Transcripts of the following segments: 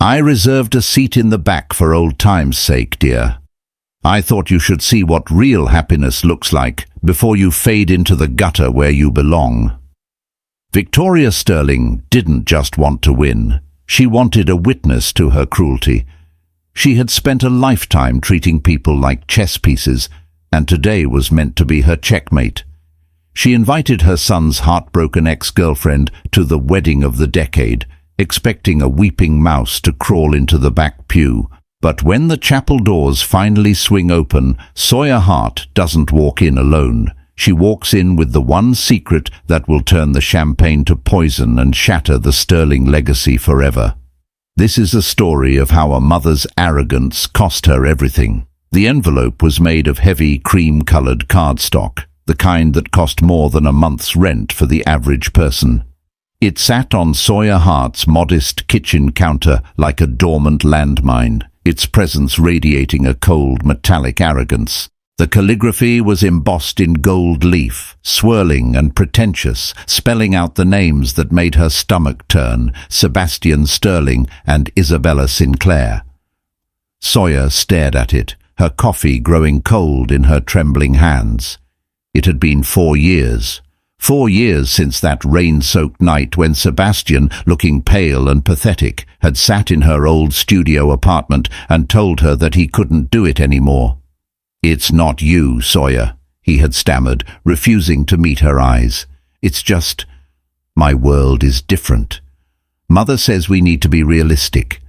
I reserved a seat in the back for old time's sake, dear. I thought you should see what real happiness looks like before you fade into the gutter where you belong. Victoria Sterling didn't just want to win. She wanted a witness to her cruelty. She had spent a lifetime treating people like chess pieces, and today was meant to be her checkmate. She invited her son's heartbroken ex-girlfriend to the wedding of the decade, expecting a weeping mouse to crawl into the back pew. But when the chapel doors finally swing open, Sawyer Hart doesn't walk in alone. She walks in with the one secret that will turn the champagne to poison and shatter the Sterling legacy forever. This is a story of how a mother's arrogance cost her everything. The envelope was made of heavy cream-colored cardstock, the kind that cost more than a month's rent for the average person. It sat on Sawyer Hart's modest kitchen counter like a dormant landmine, its presence radiating a cold, metallic arrogance. The calligraphy was embossed in gold leaf, swirling and pretentious, spelling out the names that made her stomach turn: Sebastian Sterling and Isabella Sinclair. Sawyer stared at it, her coffee growing cold in her trembling hands. It had been 4 years. 4 years since that rain-soaked night when Sebastian, looking pale and pathetic, had sat in her old studio apartment and told her that he couldn't do it anymore. "It's not you, Sawyer," he had stammered, refusing to meet her eyes. "It's just, my world is different. Mother says we need to be realistic.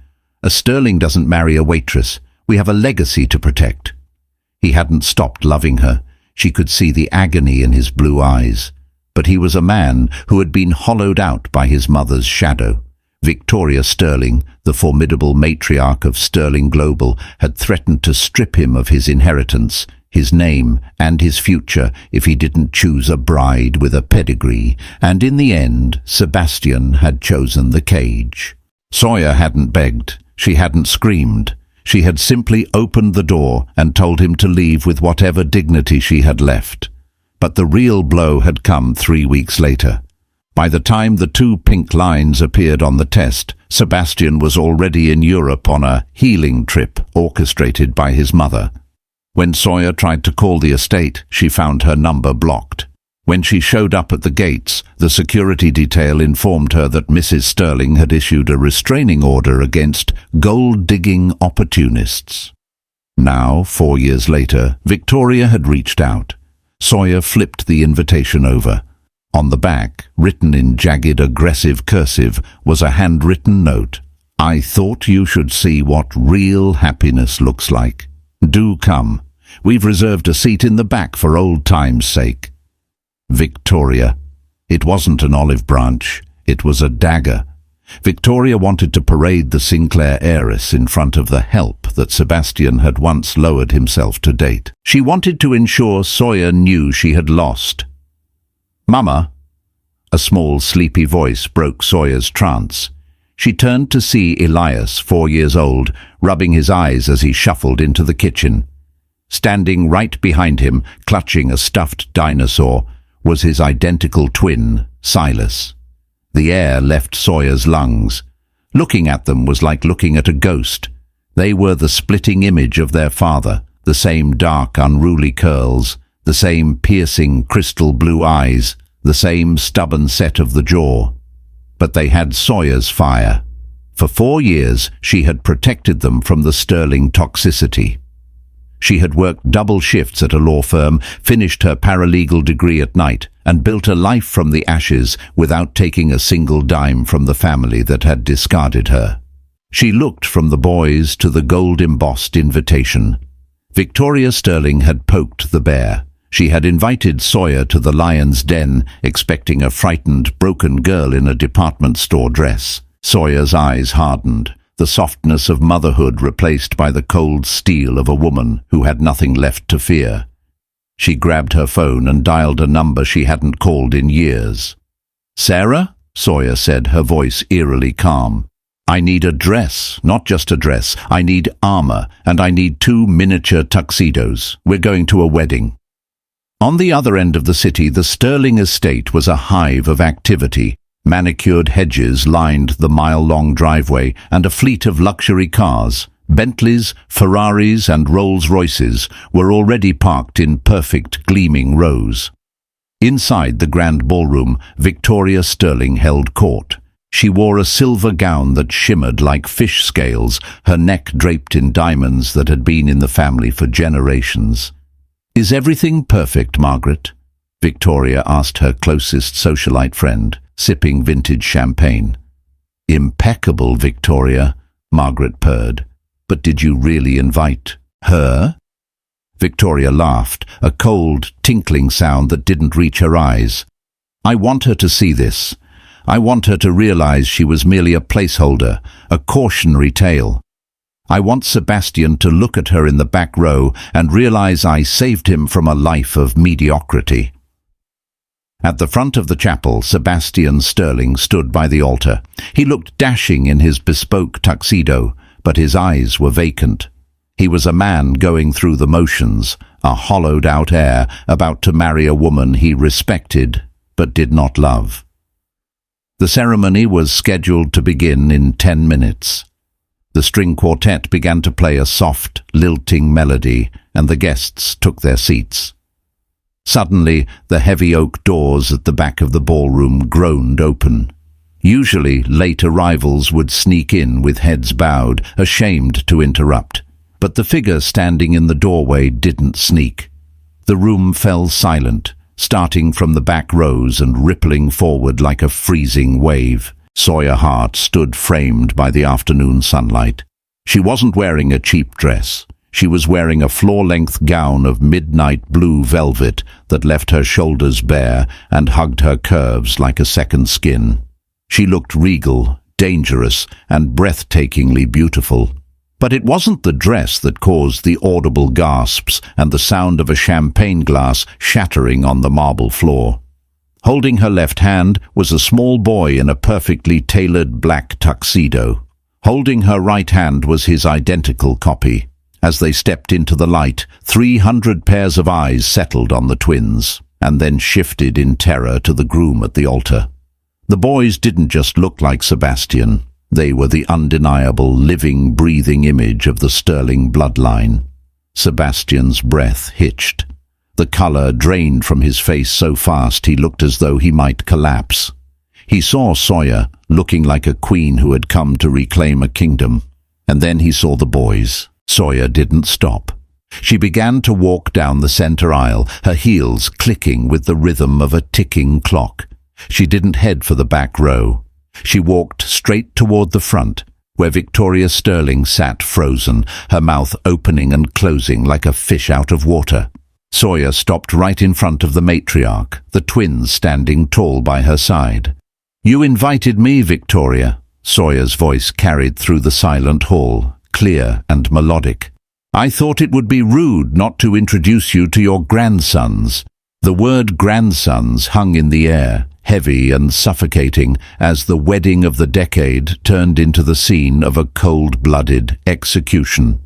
A Sterling doesn't marry a waitress. We have a legacy to protect." He hadn't stopped loving her. She could see the agony in his blue eyes. But he was a man who had been hollowed out by his mother's shadow. Victoria Sterling, the formidable matriarch of Sterling Global, had threatened to strip him of his inheritance, his name, and his future if he didn't choose a bride with a pedigree, and in the end, Sebastian had chosen the cage. Sawyer hadn't begged, she hadn't screamed. She had simply opened the door and told him to leave with whatever dignity she had left. But the real blow had come 3 weeks later. By the time the 2 pink lines appeared on the test, Sebastian was already in Europe on a healing trip orchestrated by his mother. When Sawyer tried to call the estate, she found her number blocked. When she showed up at the gates, the security detail informed her that Mrs. Sterling had issued a restraining order against gold-digging opportunists. Now, 4 years later, Victoria had reached out. Sawyer flipped the invitation over. On the back, written in jagged, aggressive cursive, was a handwritten note. "I thought you should see what real happiness looks like. Do come. We've reserved a seat in the back for old time's sake." Victoria. It wasn't an olive branch. It was a dagger. Victoria wanted to parade the Sinclair heiress in front of the help that Sebastian had once lowered himself to date. She wanted to ensure Sawyer knew she had lost. "Mama," a small, sleepy voice broke Sawyer's trance. She turned to see Elias, 4 years old, rubbing his eyes as he shuffled into the kitchen. Standing right behind him, clutching a stuffed dinosaur, was his identical twin, Silas. The air left Sawyer's lungs. Looking at them was like looking at a ghost. They were the splitting image of their father, the same dark, unruly curls, the same piercing crystal blue eyes, the same stubborn set of the jaw. But they had Sawyer's fire. For 4 years, she had protected them from the Sterling toxicity. She had worked double shifts at a law firm, finished her paralegal degree at night, and built a life from the ashes without taking a single dime from the family that had discarded her. She looked from the boys to the gold-embossed invitation. Victoria Sterling had poked the bear. She had invited Sawyer to the lion's den, expecting a frightened, broken girl in a department store dress. Sawyer's eyes hardened, the softness of motherhood replaced by the cold steel of a woman who had nothing left to fear. She grabbed her phone and dialed a number she hadn't called in years. "Sarah?" Sawyer said, her voice eerily calm. "I need a dress, not just a dress. I need armor, and I need 2 miniature tuxedos. We're going to a wedding." On the other end of the city, the Sterling estate was a hive of activity. Manicured hedges lined the mile-long driveway, and a fleet of luxury cars, Bentleys, Ferraris and Rolls-Royces, were already parked in perfect gleaming rows. Inside the grand ballroom, Victoria Sterling held court. She wore a silver gown that shimmered like fish scales, her neck draped in diamonds that had been in the family for generations. "Is everything perfect, Margaret?" Victoria asked her closest socialite friend, sipping vintage champagne. "Impeccable, Victoria," Margaret purred. "But did you really invite her?" Victoria laughed, a cold, tinkling sound that didn't reach her eyes. "I want her to see this. I want her to realize she was merely a placeholder, a cautionary tale. I want Sebastian to look at her in the back row and realize I saved him from a life of mediocrity." At the front of the chapel, Sebastian Sterling stood by the altar. He looked dashing in his bespoke tuxedo, but his eyes were vacant. He was a man going through the motions, a hollowed-out heir about to marry a woman he respected but did not love. The ceremony was scheduled to begin in 10 minutes. The string quartet began to play a soft, lilting melody, and the guests took their seats. Suddenly, the heavy oak doors at the back of the ballroom groaned open. Usually, late arrivals would sneak in with heads bowed, ashamed to interrupt. But the figure standing in the doorway didn't sneak. The room fell silent, starting from the back rows and rippling forward like a freezing wave. Sawyer Hart stood framed by the afternoon sunlight. She wasn't wearing a cheap dress. She was wearing a floor-length gown of midnight blue velvet that left her shoulders bare and hugged her curves like a second skin. She looked regal, dangerous, and breathtakingly beautiful. But it wasn't the dress that caused the audible gasps and the sound of a champagne glass shattering on the marble floor. Holding her left hand was a small boy in a perfectly tailored black tuxedo. Holding her right hand was his identical copy. As they stepped into the light, 300 pairs of eyes settled on the twins, and then shifted in terror to the groom at the altar. The boys didn't just look like Sebastian. They were the undeniable, living, breathing image of the Sterling bloodline. Sebastian's breath hitched. The color drained from his face so fast he looked as though he might collapse. He saw Sawyer, looking like a queen who had come to reclaim a kingdom. And then he saw the boys. Sawyer didn't stop. She began to walk down the center aisle, her heels clicking with the rhythm of a ticking clock. She didn't head for the back row. She walked straight toward the front, where Victoria Sterling sat frozen, her mouth opening and closing like a fish out of water. Sawyer stopped right in front of the matriarch, the twins standing tall by her side. "You invited me, Victoria," Sawyer's voice carried through the silent hall, clear and melodic. "I thought it would be rude not to introduce you to your grandsons." The word grandsons hung in the air, heavy and suffocating, as the wedding of the decade turned into the scene of a cold-blooded execution.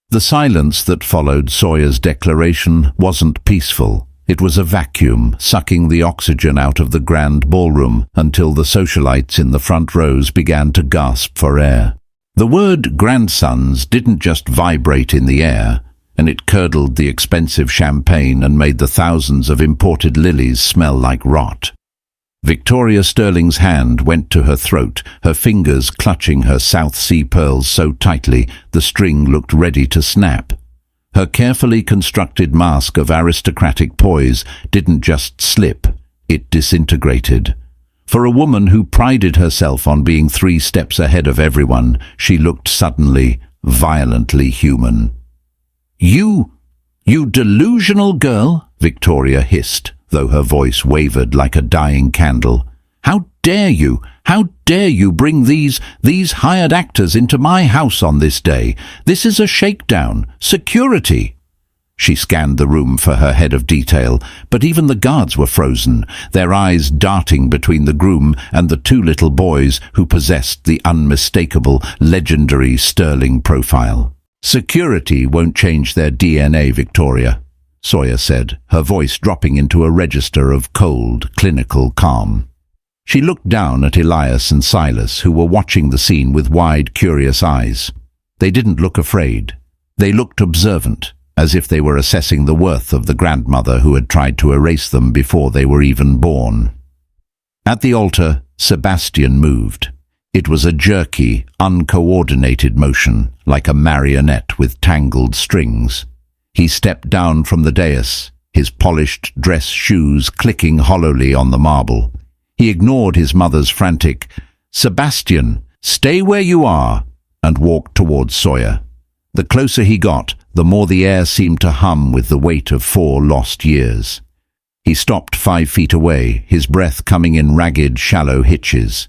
The silence that followed Sawyer's declaration wasn't peaceful. It was a vacuum, sucking the oxygen out of the grand ballroom until the socialites in the front rows began to gasp for air. The word grandsons didn't just vibrate in the air, and it curdled the expensive champagne and made the thousands of imported lilies smell like rot. Victoria Sterling's hand went to her throat, her fingers clutching her South Sea pearls so tightly the string looked ready to snap. Her carefully constructed mask of aristocratic poise didn't just slip, it disintegrated. For a woman who prided herself on being 3 steps ahead of everyone, she looked suddenly, violently human. You delusional girl," Victoria hissed, though her voice wavered like a dying candle. How dare you bring these hired actors into my house on this day? This is a shakedown. Security!" She scanned the room for her head of detail, but even the guards were frozen, their eyes darting between the groom and the 2 little boys who possessed the unmistakable, legendary Sterling profile. "Security won't change their DNA, Victoria," Sawyer said, her voice dropping into a register of cold, clinical calm. She looked down at Elias and Silas, who were watching the scene with wide, curious eyes. They didn't look afraid. They looked observant, as if they were assessing the worth of the grandmother who had tried to erase them before they were even born. At the altar, Sebastian moved. It was a jerky, uncoordinated motion, like a marionette with tangled strings. He stepped down from the dais, his polished dress shoes clicking hollowly on the marble. He ignored his mother's frantic, "Sebastian, stay where you are," and walked towards Sawyer. The closer he got, the more the air seemed to hum with the weight of 4 lost years. He stopped 5 feet away, his breath coming in ragged, shallow hitches.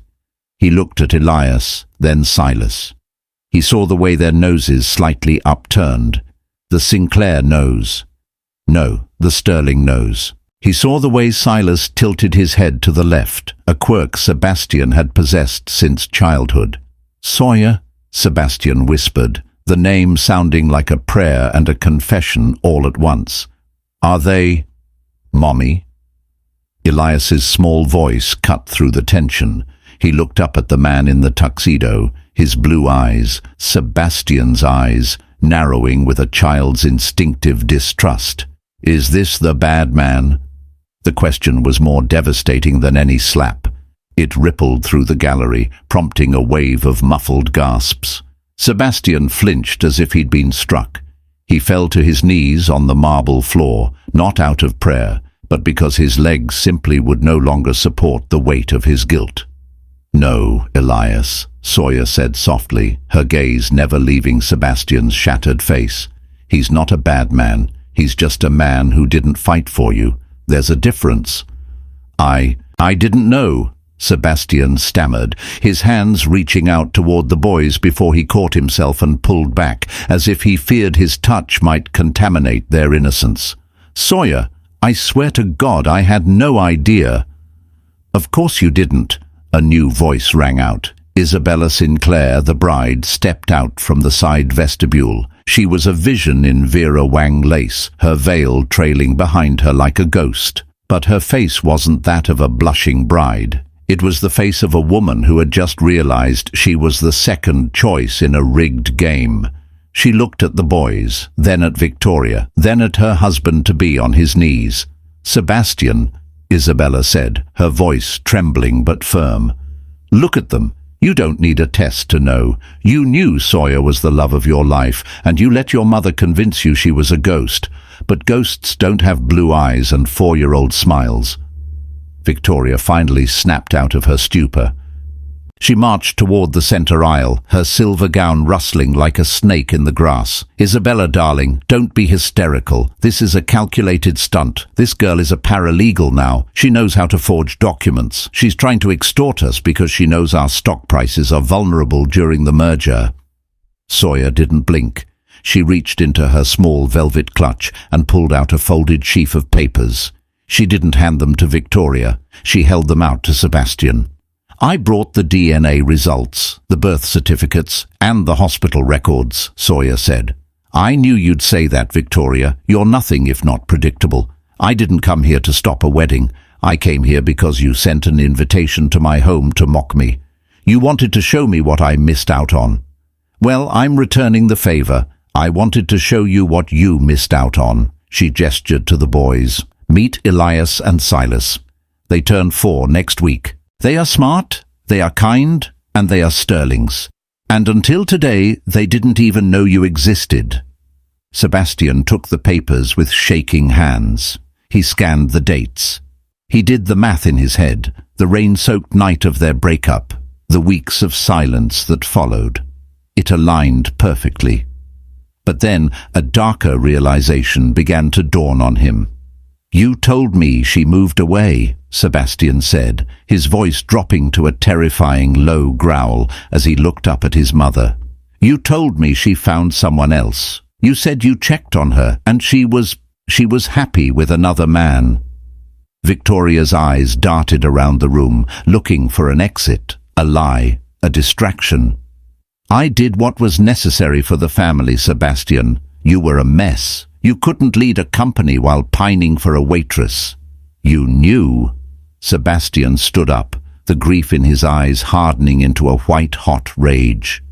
He looked at Elias, then Silas. He saw the way their noses slightly upturned. The Sinclair nose. No, the Sterling nose. He saw the way Silas tilted his head to the left, a quirk Sebastian had possessed since childhood. "Sawyer," Sebastian whispered, the name sounding like a prayer and a confession all at once. "Are they, Mommy?" Elias's small voice cut through the tension. He looked up at the man in the tuxedo, his blue eyes, Sebastian's eyes, narrowing with a child's instinctive distrust. "Is this the bad man?" The question was more devastating than any slap. It rippled through the gallery, prompting a wave of muffled gasps. Sebastian flinched as if he'd been struck. He fell to his knees on the marble floor, not out of prayer, but because his legs simply would no longer support the weight of his guilt. "No, Elias," Sawyer said softly, her gaze never leaving Sebastian's shattered face. "He's not a bad man. He's just a man who didn't fight for you. There's a difference." I didn't know," Sebastian stammered, his hands reaching out toward the boys before he caught himself and pulled back, as if he feared his touch might contaminate their innocence. "Sawyer, I swear to God I had no idea." "Of course you didn't," a new voice rang out. Isabella Sinclair, the bride, stepped out from the side vestibule. She was a vision in Vera Wang lace, her veil trailing behind her like a ghost. But her face wasn't that of a blushing bride. It was the face of a woman who had just realized she was the second choice in a rigged game. She looked at the boys, then at Victoria, then at her husband-to-be on his knees. "Sebastian," Isabella said, her voice trembling but firm. "Look at them. You don't need a test to know. You knew Sawyer was the love of your life, and you let your mother convince you she was a ghost. But ghosts don't have blue eyes and 4-year-old smiles." Victoria finally snapped out of her stupor. She marched toward the center aisle, her silver gown rustling like a snake in the grass. "Isabella, darling, don't be hysterical. This is a calculated stunt. This girl is a paralegal now. She knows how to forge documents. She's trying to extort us because she knows our stock prices are vulnerable during the merger." Sawyer didn't blink. She reached into her small velvet clutch and pulled out a folded sheaf of papers. She didn't hand them to Victoria. She held them out to Sebastian. "I brought the DNA results, the birth certificates, and the hospital records," Sawyer said. "I knew you'd say that, Victoria. You're nothing if not predictable. I didn't come here to stop a wedding. I came here because you sent an invitation to my home to mock me. You wanted to show me what I missed out on. Well, I'm returning the favor. I wanted to show you what you missed out on." She gestured to the boys. "Meet Elias and Silas. They turn 4 next week. They are smart, they are kind, and they are Sterlings. And until today, they didn't even know you existed." Sebastian took the papers with shaking hands. He scanned the dates. He did the math in his head, the rain-soaked night of their breakup, the weeks of silence that followed. It aligned perfectly. But then a darker realization began to dawn on him. "You told me she moved away," Sebastian said, his voice dropping to a terrifying low growl as he looked up at his mother. "You told me she found someone else. You said you checked on her, and she was happy with another man." Victoria's eyes darted around the room, looking for an exit, a lie, a distraction. "I did what was necessary for the family, Sebastian. You were a mess. You couldn't lead a company while pining for a waitress." "You knew." Sebastian stood up, the grief in his eyes hardening into a white-hot rage.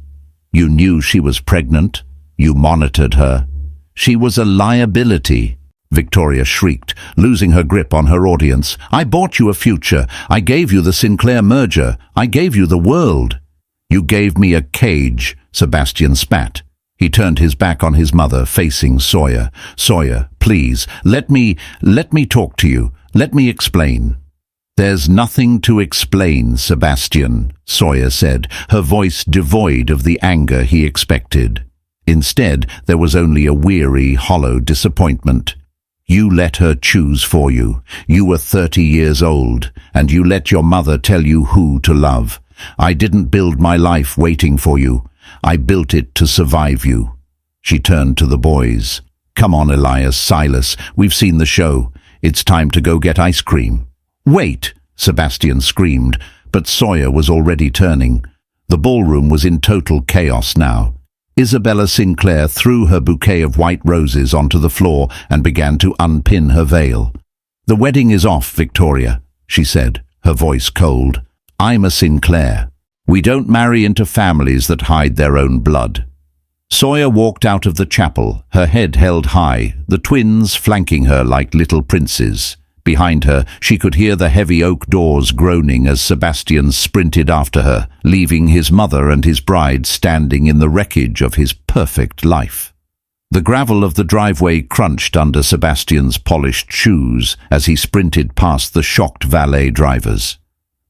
You knew she was pregnant. You monitored her. She was a liability. Victoria shrieked, losing her grip on her audience. I bought you a future. I gave you the Sinclair merger. I gave you the world. You gave me a cage, Sebastian spat. He turned his back on his mother, facing Sawyer. Sawyer, please, let me talk to you. Let me explain. There's nothing to explain, Sebastian, Sawyer said, her voice devoid of the anger he expected. Instead, there was only a weary, hollow disappointment. You let her choose for you. You were 30 years old, and you let your mother tell you who to love. I didn't build my life waiting for you. I built it to survive you. She turned to the boys. Come on, Elias, Silas, we've seen the show. It's time to go get ice cream. Wait, Sebastian screamed, but Sawyer was already turning. The ballroom was in total chaos now. Isabella Sinclair threw her bouquet of white roses onto the floor and began to unpin her veil. The wedding is off, Victoria, she said, her voice cold. I'm a Sinclair. We don't marry into families that hide their own blood. Sawyer walked out of the chapel, her head held high, the twins flanking her like little princes. Behind her, she could hear the heavy oak doors groaning as Sebastian sprinted after her, leaving his mother and his bride standing in the wreckage of his perfect life. The gravel of the driveway crunched under Sebastian's polished shoes as he sprinted past the shocked valet drivers.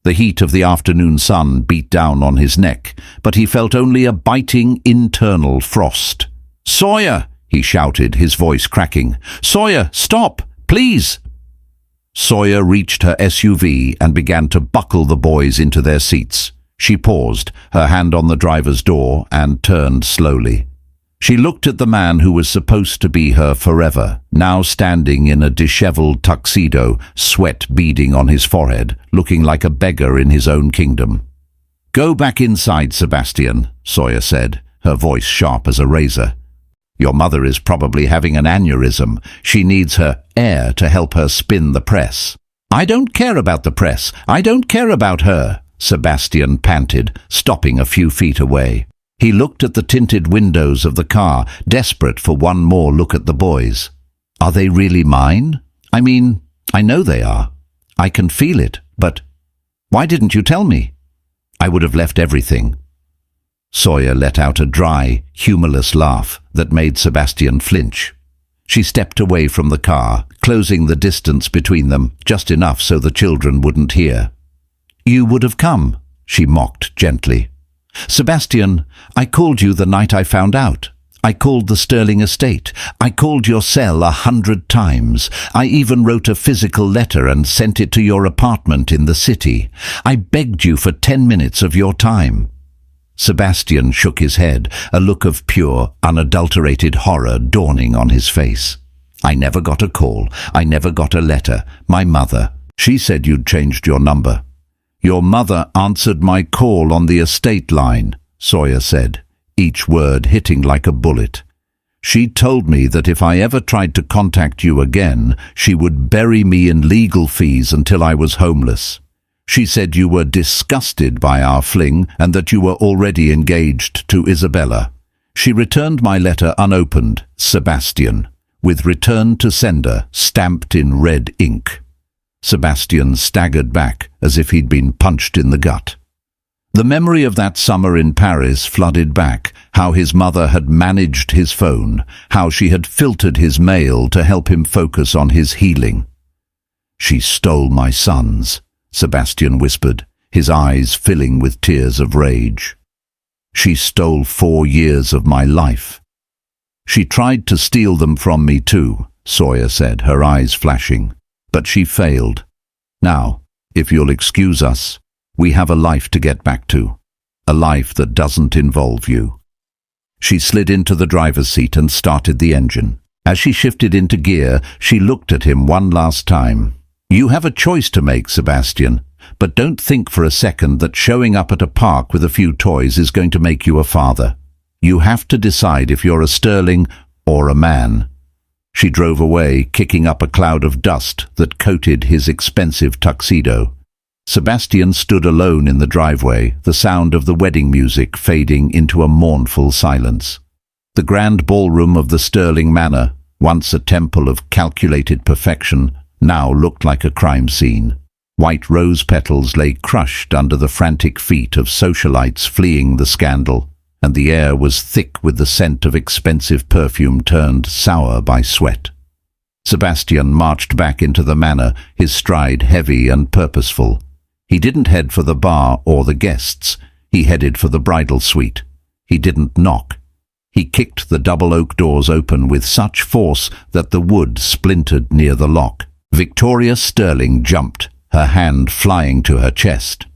The heat of the afternoon sun beat down on his neck, but he felt only a biting internal frost. "Sawyer!" he shouted, his voice cracking. "Sawyer, stop! Please!" Sawyer reached her SUV and began to buckle the boys into their seats. She paused, her hand on the driver's door, and turned slowly. She looked at the man who was supposed to be her forever, now standing in a disheveled tuxedo, sweat beading on his forehead, looking like a beggar in his own kingdom. "Go back inside, Sebastian," Sawyer said, her voice sharp as a razor. "Your mother is probably having an aneurysm. She needs her heir to help her spin the press." "I don't care about the press. I don't care about her," Sebastian panted, stopping a few feet away. He looked at the tinted windows of the car, desperate for one more look at the boys. "Are they really mine? I mean, I know they are. I can feel it, but why didn't you tell me? I would have left everything." Sawyer let out a dry, humorless laugh that made Sebastian flinch. She stepped away from the car, closing the distance between them, just enough so the children wouldn't hear. "You would have come," she mocked gently. "Sebastian, I called you the night I found out. I called the Sterling estate. I called your cell 100 times. I even wrote a physical letter and sent it to your apartment in the city. I begged you for 10 minutes of your time." Sebastian shook his head, a look of pure, unadulterated horror dawning on his face. "I never got a call. I never got a letter. My mother, she said you'd changed your number." "Your mother answered my call on the estate line," Sawyer said, each word hitting like a bullet. "She told me that if I ever tried to contact you again, she would bury me in legal fees until I was homeless. She said you were disgusted by our fling and that you were already engaged to Isabella. She returned my letter unopened, Sebastian, with return to sender stamped in red ink." Sebastian staggered back as if he'd been punched in the gut. The memory of that summer in Paris flooded back, how his mother had managed his phone, how she had filtered his mail to help him focus on his healing. "She stole my sons," Sebastian whispered, his eyes filling with tears of rage. "She stole 4 years of my life." "She tried to steal them from me too," Sawyer said, her eyes flashing. "But she failed. Now, if you'll excuse us, we have a life to get back to. A life that doesn't involve you." She slid into the driver's seat and started the engine. As she shifted into gear, she looked at him one last time. "You have a choice to make, Sebastian, but don't think for a second that showing up at a park with a few toys is going to make you a father. You have to decide if you're a Sterling or a man." She drove away, kicking up a cloud of dust that coated his expensive tuxedo. Sebastian stood alone in the driveway, the sound of the wedding music fading into a mournful silence. The grand ballroom of the Sterling Manor, once a temple of calculated perfection, now looked like a crime scene. White rose petals lay crushed under the frantic feet of socialites fleeing the scandal, and the air was thick with the scent of expensive perfume turned sour by sweat. Sebastian marched back into the manor, his stride heavy and purposeful. He didn't head for the bar or the guests. He headed for the bridal suite. He didn't knock. He kicked the double oak doors open with such force that the wood splintered near the lock. Victoria Sterling jumped, her hand flying to her chest.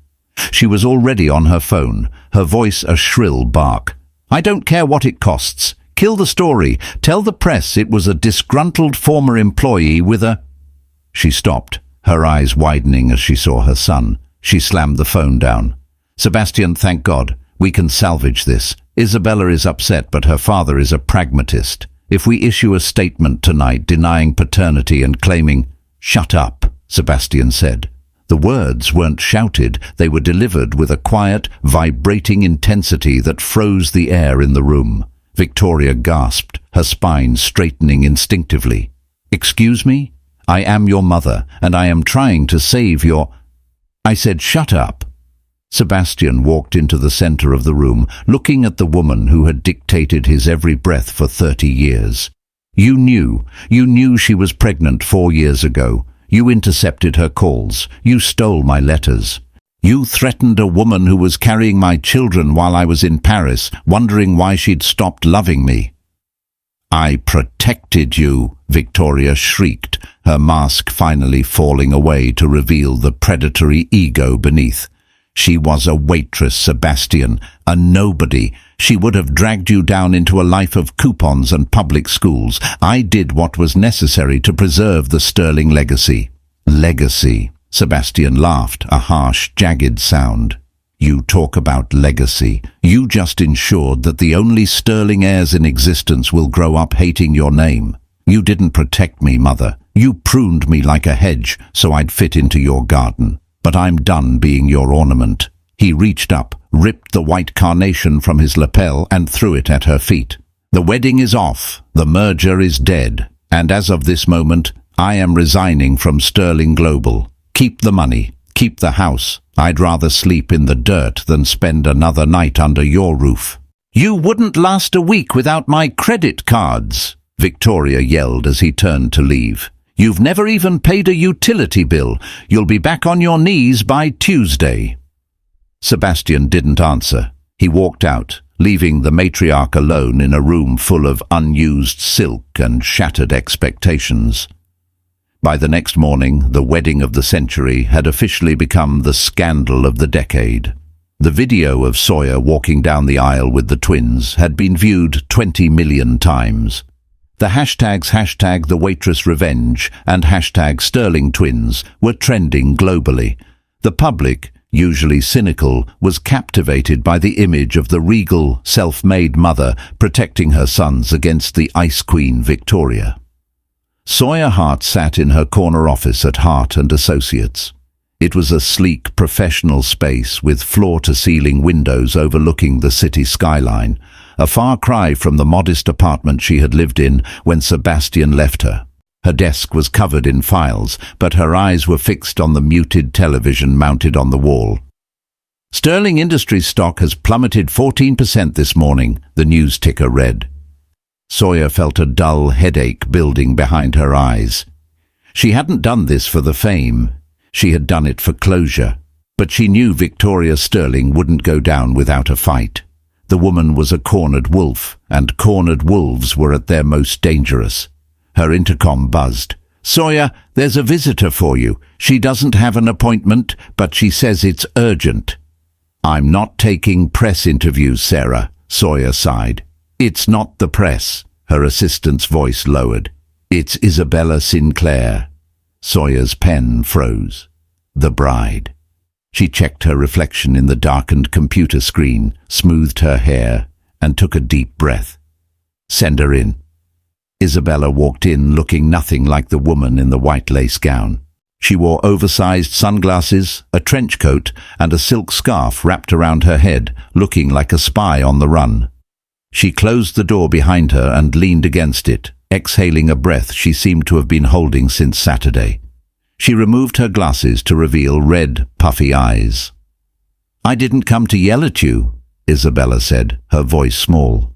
She was already on her phone, her voice a shrill bark. "I don't care what it costs. Kill the story. Tell the press it was a disgruntled former employee with a—" She stopped, her eyes widening as she saw her son. She slammed the phone down. "Sebastian, thank God. We can salvage this. Isabella is upset, but her father is a pragmatist. If we issue a statement tonight denying paternity and claiming—" "Shut up," Sebastian said. The words weren't shouted, they were delivered with a quiet, vibrating intensity that froze the air in the room. Victoria gasped, her spine straightening instinctively. "Excuse me? I am your mother, and I am trying to save your—" "I said shut up." Sebastian walked into the center of the room, looking at the woman who had dictated his every breath for 30 years. You knew she was pregnant 4 years ago. You intercepted her calls. You stole my letters. You threatened a woman who was carrying my children while I was in Paris, wondering why she'd stopped loving me. "I protected you," Victoria shrieked, her mask finally falling away to reveal the predatory ego beneath. "She was a waitress, Sebastian, a nobody. She would have dragged you down into a life of coupons and public schools. I did what was necessary to preserve the Sterling legacy." "Legacy," Sebastian laughed, a harsh, jagged sound. "You talk about legacy. You just ensured that the only Sterling heirs in existence will grow up hating your name. You didn't protect me, Mother. You pruned me like a hedge so I'd fit into your garden. But I'm done being your ornament." He reached up, ripped the white carnation from his lapel and threw it at her feet. "The wedding is off, the merger is dead, and as of this moment, I am resigning from Sterling Global. Keep the money, keep the house. I'd rather sleep in the dirt than spend another night under your roof." "You wouldn't last a week without my credit cards," Victoria yelled as he turned to leave. "You've never even paid a utility bill. You'll be back on your knees by Tuesday." Sebastian didn't answer. He walked out, leaving the matriarch alone in a room full of unused silk and shattered expectations. By the next morning, the wedding of the century had officially become the scandal of the decade. The video of Sawyer walking down the aisle with the twins had been viewed 20 million times. The hashtags #The Waitress Revenge and #Sterling Twins were trending globally. The public, usually cynical, was captivated by the image of the regal, self-made mother protecting her sons against the Ice Queen Victoria. Sawyer Hart sat in her corner office at Hart and Associates. It was a sleek, professional space with floor-to-ceiling windows overlooking the city skyline, a far cry from the modest apartment she had lived in when Sebastian left her. Her desk was covered in files, but her eyes were fixed on the muted television mounted on the wall. "Sterling Industries stock has plummeted 14% this morning," the news ticker read. Sawyer felt a dull headache building behind her eyes. She hadn't done this for the fame. She had done it for closure. But she knew Victoria Sterling wouldn't go down without a fight. The woman was a cornered wolf, and cornered wolves were at their most dangerous. Her intercom buzzed. "Sawyer, there's a visitor for you. She doesn't have an appointment, but she says it's urgent." "I'm not taking press interviews, Sarah," Sawyer sighed. "It's not the press," her assistant's voice lowered. "It's Isabella Sinclair." Sawyer's pen froze. The bride. She checked her reflection in the darkened computer screen, smoothed her hair, and took a deep breath. "Send her in." Isabella walked in looking nothing like the woman in the white lace gown. She wore oversized sunglasses, a trench coat, and a silk scarf wrapped around her head, looking like a spy on the run. She closed the door behind her and leaned against it, exhaling a breath she seemed to have been holding since Saturday. She removed her glasses to reveal red, puffy eyes. "I didn't come to yell at you," Isabella said, her voice small.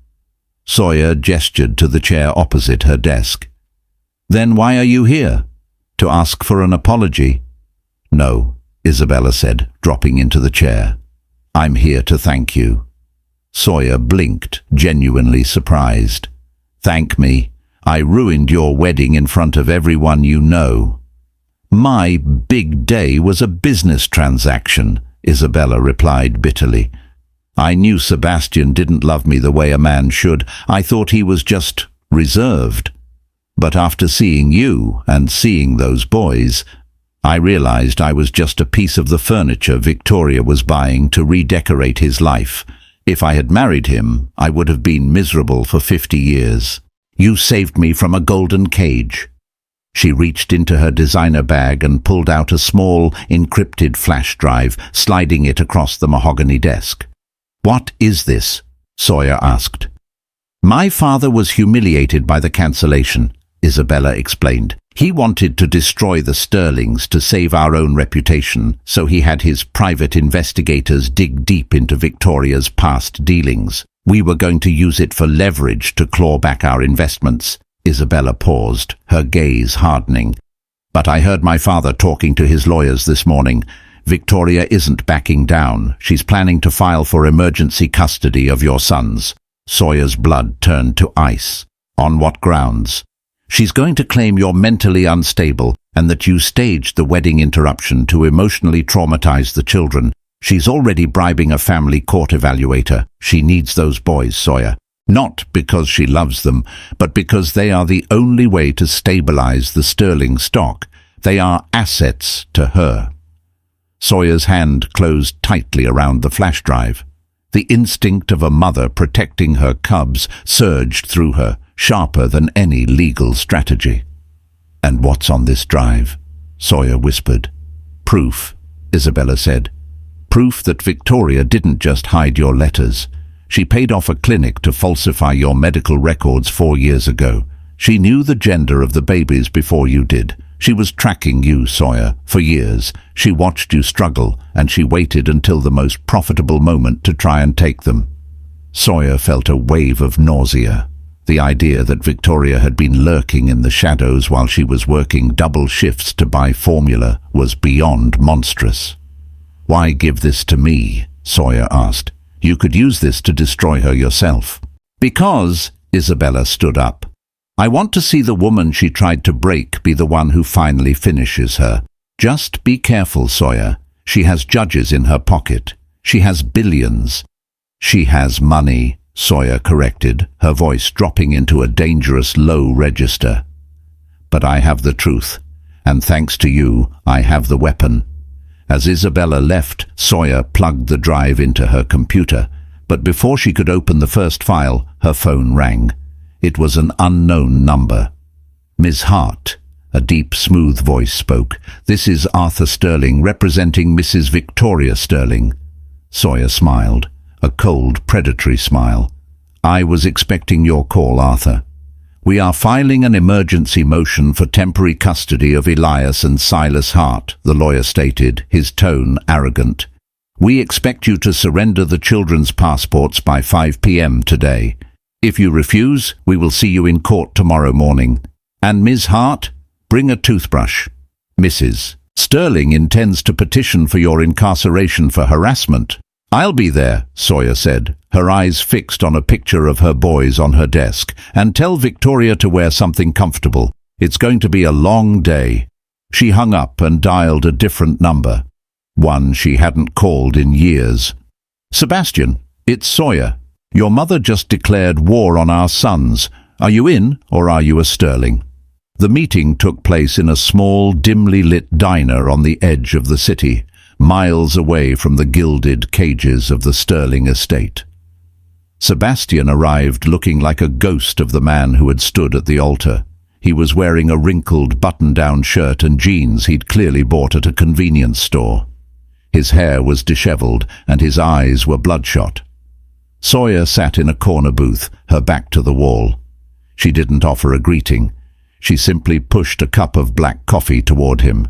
Sawyer gestured to the chair opposite her desk. "Then why are you here? To ask for an apology?" "No," Isabella said, dropping into the chair. "I'm here to thank you." Sawyer blinked, genuinely surprised. "Thank me? I ruined your wedding in front of everyone you know." "My big day was a business transaction," Isabella replied bitterly. "I knew Sebastian didn't love me the way a man should. I thought he was just reserved. But after seeing you and seeing those boys, I realized I was just a piece of the furniture Victoria was buying to redecorate his life. If I had married him, I would have been miserable for 50 years. You saved me from a golden cage." She reached into her designer bag and pulled out a small, encrypted flash drive, sliding it across the mahogany desk. "What is this?" Sawyer asked. "My father was humiliated by the cancellation," Isabella explained. "He wanted to destroy the Sterlings to save our own reputation, so he had his private investigators dig deep into Victoria's past dealings. We were going to use it for leverage to claw back our investments." Isabella paused, her gaze hardening. "But I heard my father talking to his lawyers this morning. Victoria isn't backing down. She's planning to file for emergency custody of your sons." Sawyer's blood turned to ice. "On what grounds?" "She's going to claim you're mentally unstable and that you staged the wedding interruption to emotionally traumatize the children. She's already bribing a family court evaluator. She needs those boys, Sawyer. Not because she loves them, but because they are the only way to stabilize the Sterling stock. They are assets to her." Sawyer's hand closed tightly around the flash drive. The instinct of a mother protecting her cubs surged through her, sharper than any legal strategy. "And what's on this drive?" Sawyer whispered. "Proof," Isabella said. "Proof that Victoria didn't just hide your letters. She paid off a clinic to falsify your medical records 4 years ago. She knew the gender of the babies before you did. She was tracking you, Sawyer, for years. She watched you struggle, and she waited until the most profitable moment to try and take them." Sawyer felt a wave of nausea. The idea that Victoria had been lurking in the shadows while she was working double shifts to buy formula was beyond monstrous. "Why give this to me?" Sawyer asked. "You could use this to destroy her yourself." "Because," Isabella stood up, "I want to see the woman she tried to break be the one who finally finishes her. Just be careful, Sawyer. She has judges in her pocket. She has billions." "She has money," Sawyer corrected, her voice dropping into a dangerous low register. "But I have the truth, and thanks to you, I have the weapon." As Isabella left, Sawyer plugged the drive into her computer, but before she could open the first file, her phone rang. It was an unknown number. "Ms. Hart," a deep, smooth voice spoke. "This is Arthur Sterling representing Mrs. Victoria Sterling." Sawyer smiled, a cold, predatory smile. "I was expecting your call, Arthur. We are filing an emergency motion for temporary custody of Elias and Silas Hart," the lawyer stated, his tone arrogant. "We expect you to surrender the children's passports by 5 p.m. today. If you refuse, we will see you in court tomorrow morning. And Ms. Hart, bring a toothbrush. Mrs. Sterling intends to petition for your incarceration for harassment." "I'll be there," Sawyer said, her eyes fixed on a picture of her boys on her desk. "And tell Victoria to wear something comfortable. It's going to be a long day." She hung up and dialed a different number, one she hadn't called in years. "Sebastian, it's Sawyer. Your mother just declared war on our sons. Are you in, or are you a Sterling?" The meeting took place in a small, dimly lit diner on the edge of the city, miles away from the gilded cages of the Sterling estate. Sebastian arrived looking like a ghost of the man who had stood at the altar. He was wearing a wrinkled button-down shirt and jeans he'd clearly bought at a convenience store. His hair was disheveled and his eyes were bloodshot. Sawyer sat in a corner booth, her back to the wall. She didn't offer a greeting. She simply pushed a cup of black coffee toward him.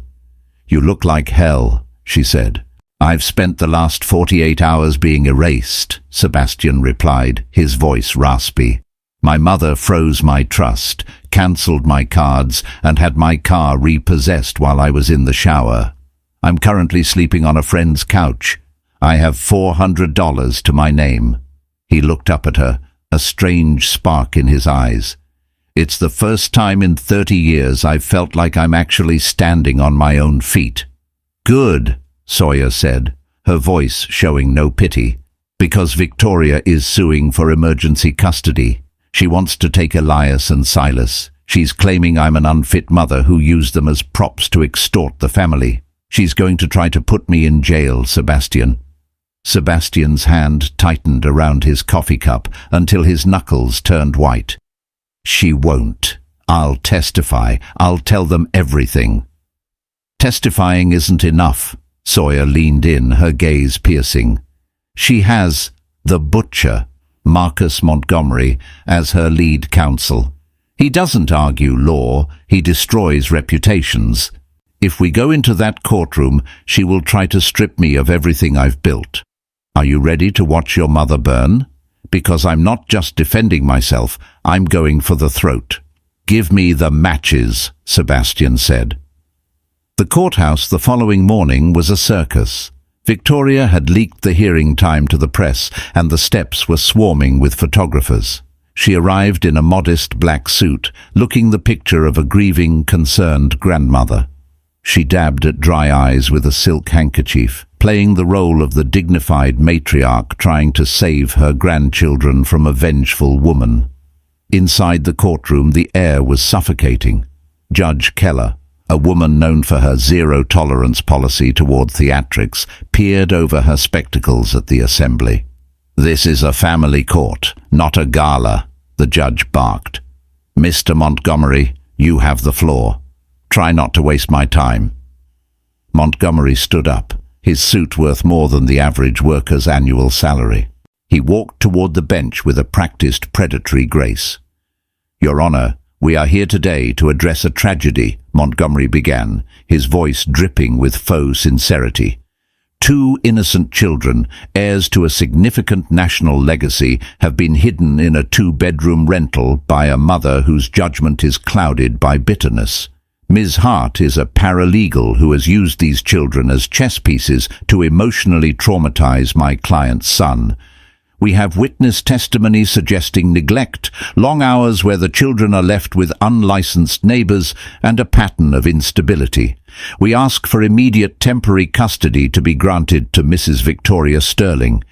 "You look like hell," she said. "I've spent the last 48 hours being erased," Sebastian replied, his voice raspy. "My mother froze my trust, cancelled my cards, and had my car repossessed while I was in the shower. I'm currently sleeping on a friend's couch. I have $400 to my name." He looked up at her, a strange spark in his eyes. "It's the first time in 30 years I've felt like I'm actually standing on my own feet." "Good," Sawyer said, her voice showing no pity. "Because Victoria is suing for emergency custody. She wants to take Elias and Silas. She's claiming I'm an unfit mother who used them as props to extort the family. She's going to try to put me in jail, Sebastian." Sebastian's hand tightened around his coffee cup until his knuckles turned white. "She won't. I'll testify. I'll tell them everything." "Testifying isn't enough." Sawyer leaned in, her gaze piercing. "She has the butcher, Marcus Montgomery, as her lead counsel. He doesn't argue law, he destroys reputations. If we go into that courtroom, she will try to strip me of everything I've built. Are you ready to watch your mother burn? Because I'm not just defending myself, I'm going for the throat." "Give me the matches," Sebastian said. The courthouse the following morning was a circus. Victoria had leaked the hearing time to the press, and the steps were swarming with photographers. She arrived in a modest black suit, looking the picture of a grieving, concerned grandmother. She dabbed at dry eyes with a silk handkerchief, playing the role of the dignified matriarch trying to save her grandchildren from a vengeful woman. Inside the courtroom, the air was suffocating. Judge Keller, a woman known for her zero-tolerance policy toward theatrics, peered over her spectacles at the assembly. "This is a family court, not a gala," the judge barked. "Mr. Montgomery, you have the floor. Try not to waste my time." Montgomery stood up, his suit worth more than the average worker's annual salary. He walked toward the bench with a practiced predatory grace. "Your Honor, we are here today to address a tragedy," Montgomery began, his voice dripping with faux sincerity. "Two innocent children, heirs to a significant national legacy, have been hidden in a two-bedroom rental by a mother whose judgment is clouded by bitterness. Ms. Hart is a paralegal who has used these children as chess pieces to emotionally traumatize my client's son. We have witness testimony suggesting neglect, long hours where the children are left with unlicensed neighbors, and a pattern of instability. We ask for immediate temporary custody to be granted to Mrs. Victoria Sterling."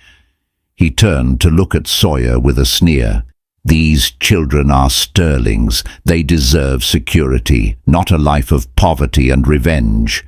He turned to look at Sawyer with a sneer. "These children are Sterlings. They deserve security, not a life of poverty and revenge."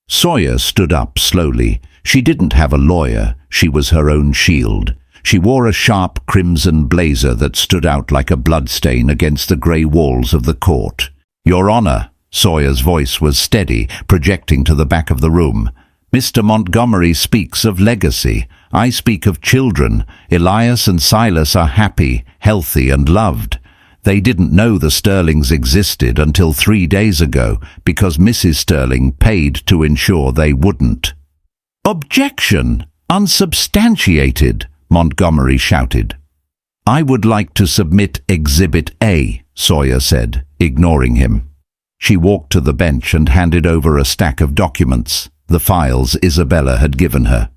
Sawyer stood up slowly. She didn't have a lawyer. She was her own shield. She wore a sharp crimson blazer that stood out like a bloodstain against the grey walls of the court. "Your Honor," Sawyer's voice was steady, projecting to the back of the room. "Mr. Montgomery speaks of legacy. I speak of children. Elias and Silas are happy, healthy, and loved. They didn't know the Sterlings existed until 3 days ago because Mrs. Sterling paid to ensure they wouldn't." "Objection! Unsubstantiated!" Montgomery shouted. "I would like to submit Exhibit A," Sawyer said, ignoring him. She walked to the bench and handed over a stack of documents, the files Isabella had given her.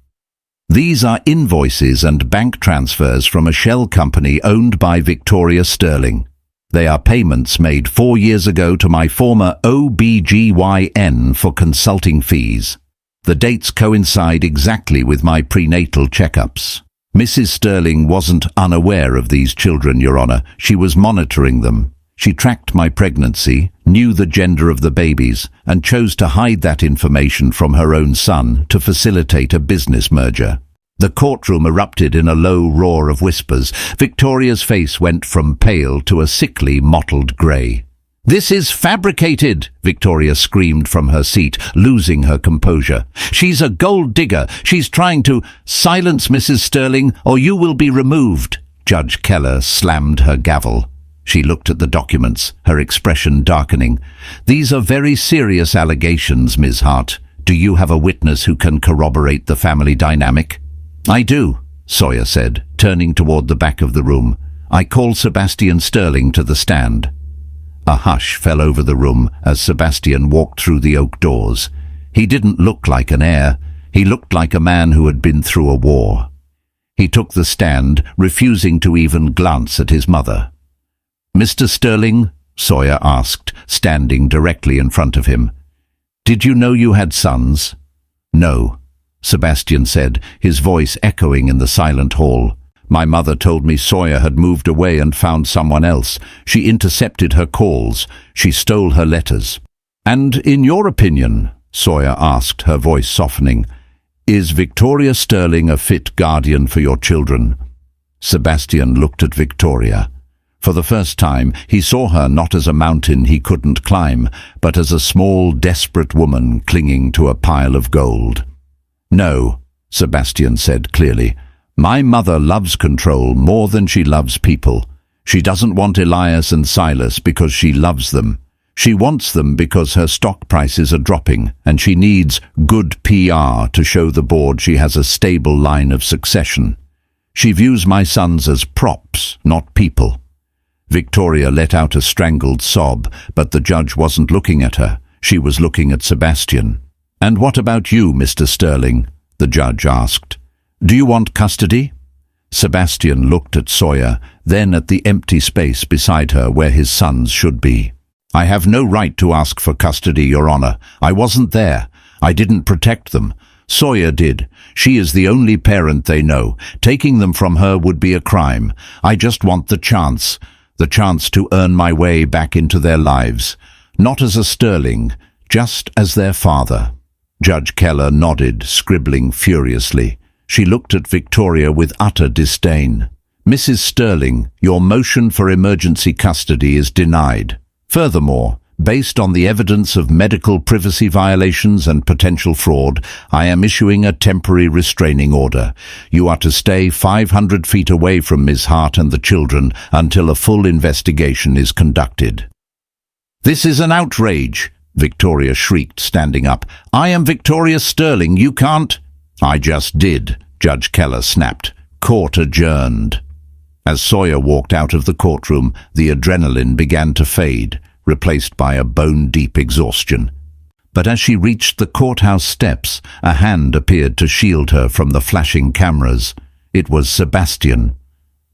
"These are invoices and bank transfers from a shell company owned by Victoria Sterling. They are payments made 4 years ago to my former OBGYN for consulting fees. The dates coincide exactly with my prenatal checkups. Mrs. Sterling wasn't unaware of these children, Your Honor. She was monitoring them. She tracked my pregnancy, knew the gender of the babies, and chose to hide that information from her own son to facilitate a business merger." The courtroom erupted in a low roar of whispers. Victoria's face went from pale to a sickly, mottled grey. "This is fabricated," Victoria screamed from her seat, losing her composure. "She's a gold digger. She's trying to—" "Silence, Mrs. Sterling, or you will be removed." Judge Keller slammed her gavel. She looked at the documents, her expression darkening. "These are very serious allegations, Ms. Hart. Do you have a witness who can corroborate the family dynamic?" "I do," Sawyer said, turning toward the back of the room. "I call Sebastian Sterling to the stand." A hush fell over the room as Sebastian walked through the oak doors. He didn't look like an heir. He looked like a man who had been through a war. He took the stand, refusing to even glance at his mother. "Mr. Sterling," Sawyer asked, standing directly in front of him, "did you know you had sons?" "No," Sebastian said, his voice echoing in the silent hall. "My mother told me Sawyer had moved away and found someone else. She intercepted her calls. She stole her letters." "And in your opinion," Sawyer asked, her voice softening, "is Victoria Sterling a fit guardian for your children?" Sebastian looked at Victoria. For the first time, he saw her not as a mountain he couldn't climb, but as a small, desperate woman clinging to a pile of gold. "No," Sebastian said clearly. "My mother loves control more than she loves people. She doesn't want Elias and Silas because she loves them. She wants them because her stock prices are dropping, and she needs good PR to show the board she has a stable line of succession. She views my sons as props, not people." Victoria let out a strangled sob, but the judge wasn't looking at her. She was looking at Sebastian. "And what about you, Mr. Sterling?" the judge asked. "Do you want custody?" Sebastian looked at Sawyer, then at the empty space beside her where his sons should be. "I have no right to ask for custody, Your Honor. I wasn't there. I didn't protect them. Sawyer did. She is the only parent they know. Taking them from her would be a crime. I just want the chance to earn my way back into their lives. Not as a Sterling, just as their father." Judge Keller nodded, scribbling furiously. She looked at Victoria with utter disdain. "Mrs. Sterling, your motion for emergency custody is denied. Furthermore, based on the evidence of medical privacy violations and potential fraud, I am issuing a temporary restraining order. You are to stay 500 feet away from Ms. Hart and the children until a full investigation is conducted." "This is an outrage," Victoria shrieked, standing up. "I am Victoria Sterling. You can't—" "I just did," Judge Keller snapped. "Court adjourned." As Sawyer walked out of the courtroom, the adrenaline began to fade, replaced by a bone-deep exhaustion. But as she reached the courthouse steps, a hand appeared to shield her from the flashing cameras. It was Sebastian.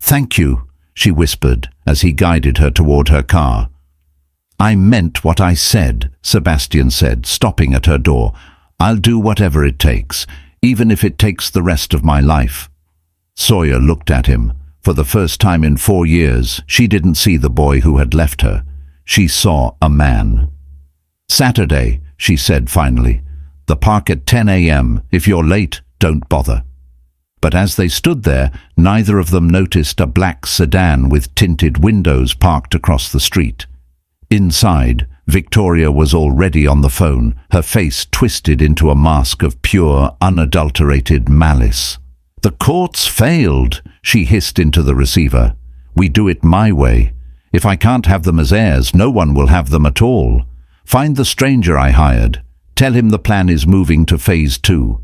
"Thank you," she whispered as he guided her toward her car. "I meant what I said," Sebastian said, stopping at her door. "I'll do whatever it takes, even if it takes the rest of my life." Sawyer looked at him. For the first time in 4 years, she didn't see the boy who had left her. She saw a man. "Saturday," she said finally. "The park at 10 a.m. If you're late, don't bother." But as they stood there, neither of them noticed a black sedan with tinted windows parked across the street. Inside, Victoria was already on the phone, her face twisted into a mask of pure, unadulterated malice. "The court's failed," she hissed into the receiver. "We do it my way. If I can't have them as heirs, no one will have them at all. Find the stranger I hired. Tell him the plan is moving to phase 2.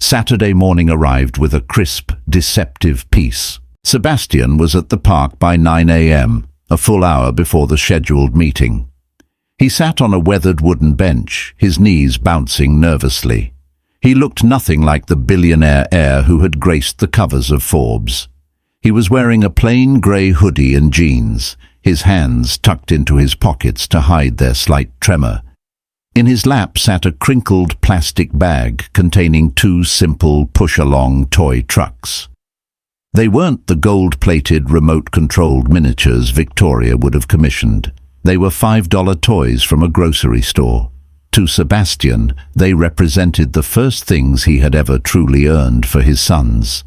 Saturday morning arrived with a crisp, deceptive peace. Sebastian was at the park by 9 a.m., a full hour before the scheduled meeting. He sat on a weathered wooden bench, his knees bouncing nervously. He looked nothing like the billionaire heir who had graced the covers of Forbes. He was wearing a plain grey hoodie and jeans, his hands tucked into his pockets to hide their slight tremor. In his lap sat a crinkled plastic bag containing 2 simple push-along toy trucks. They weren't the gold-plated, remote-controlled miniatures Victoria would have commissioned. They were $5 toys from a grocery store. To Sebastian, they represented the first things he had ever truly earned for his sons.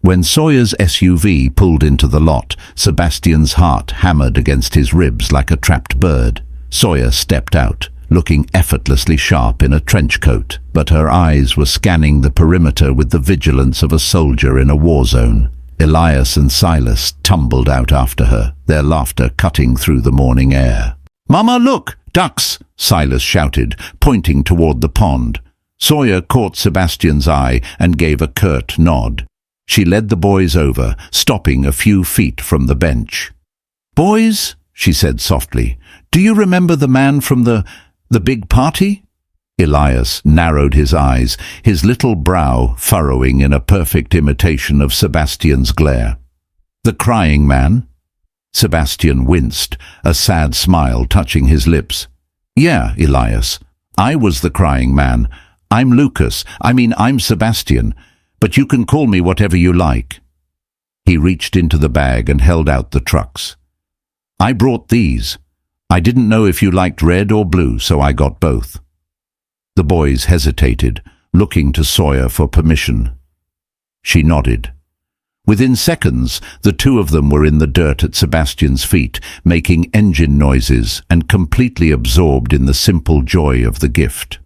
When Sawyer's SUV pulled into the lot, Sebastian's heart hammered against his ribs like a trapped bird. Sawyer stepped out, looking effortlessly sharp in a trench coat, but her eyes were scanning the perimeter with the vigilance of a soldier in a war zone. Elias and Silas tumbled out after her, their laughter cutting through the morning air. "Mama, look! Ducks!" Silas shouted, pointing toward the pond. Sawyer caught Sebastian's eye and gave a curt nod. She led the boys over, stopping a few feet from the bench. "Boys," she said softly, "do you remember the man from the big party?" Elias narrowed his eyes, his little brow furrowing in a perfect imitation of Sebastian's glare. "The crying man?" Sebastian winced, a sad smile touching his lips. "Yeah, Elias, I was the crying man. I'm I'm Sebastian, but you can call me whatever you like." He reached into the bag and held out the trucks. "I brought these. I didn't know if you liked red or blue, so I got both." The boys hesitated, looking to Sawyer for permission. She nodded. Within seconds, the two of them were in the dirt at Sebastian's feet, making engine noises and completely absorbed in the simple joy of the gift.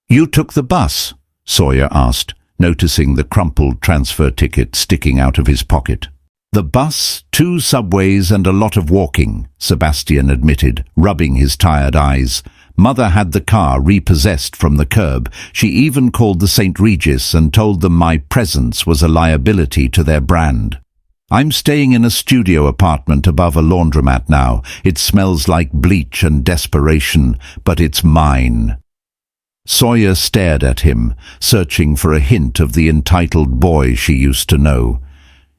"You took the bus?" Sawyer asked, noticing the crumpled transfer ticket sticking out of his pocket. "The bus, 2 subways and a lot of walking," Sebastian admitted, rubbing his tired eyes. "Mother had the car repossessed from the curb. She even called the St. Regis and told them my presence was a liability to their brand. I'm staying in a studio apartment above a laundromat now. It smells like bleach and desperation, but it's mine." Sawyer stared at him, searching for a hint of the entitled boy she used to know.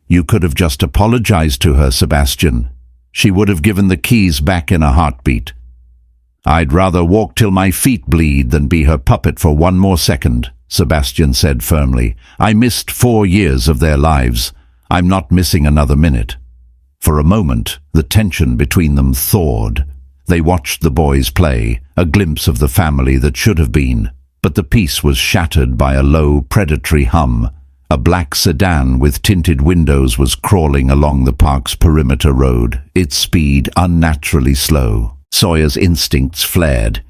"You could have just apologized to her, Sebastian. She would have given the keys back in a heartbeat." "I'd rather walk till my feet bleed than be her puppet for one more second," Sebastian said firmly. "I missed 4 years of their lives. I'm not missing another minute." For a moment, the tension between them thawed. They watched the boys play, a glimpse of the family that should have been. But the peace was shattered by a low, predatory hum. A black sedan with tinted windows was crawling along the park's perimeter road, its speed unnaturally slow. Sawyer's instincts flared.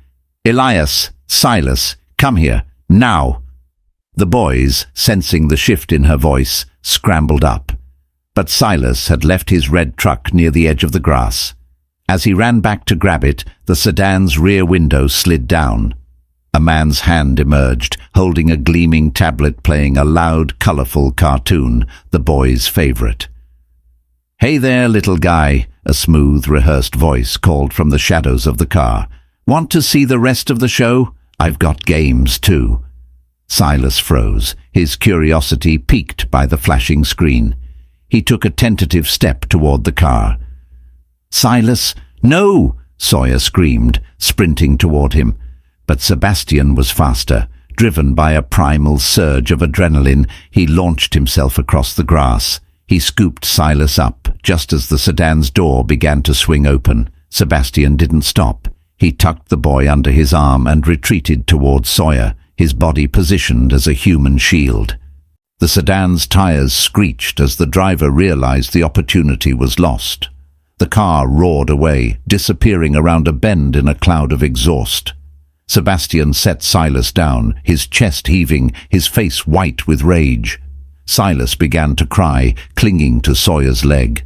"Elias, Silas, come here, now!" The boys, sensing the shift in her voice, scrambled up. But Silas had left his red truck near the edge of the grass. As he ran back to grab it, the sedan's rear window slid down. A man's hand emerged, holding a gleaming tablet playing a loud, colorful cartoon, the boys' favorite. "Hey there, little guy," a smooth, rehearsed voice called from the shadows of the car. "Want to see the rest of the show? I've got games too." Silas froze, his curiosity piqued by the flashing screen. He took a tentative step toward the car. "Silas, no!" Sawyer screamed, sprinting toward him. But Sebastian was faster. Driven by a primal surge of adrenaline, he launched himself across the grass. He scooped Silas up, just as the sedan's door began to swing open. Sebastian didn't stop. He tucked the boy under his arm and retreated towards Sawyer, his body positioned as a human shield. The sedan's tires screeched as the driver realized the opportunity was lost. The car roared away, disappearing around a bend in a cloud of exhaust. Sebastian set Silas down, his chest heaving, his face white with rage. Silas began to cry, clinging to Sawyer's leg.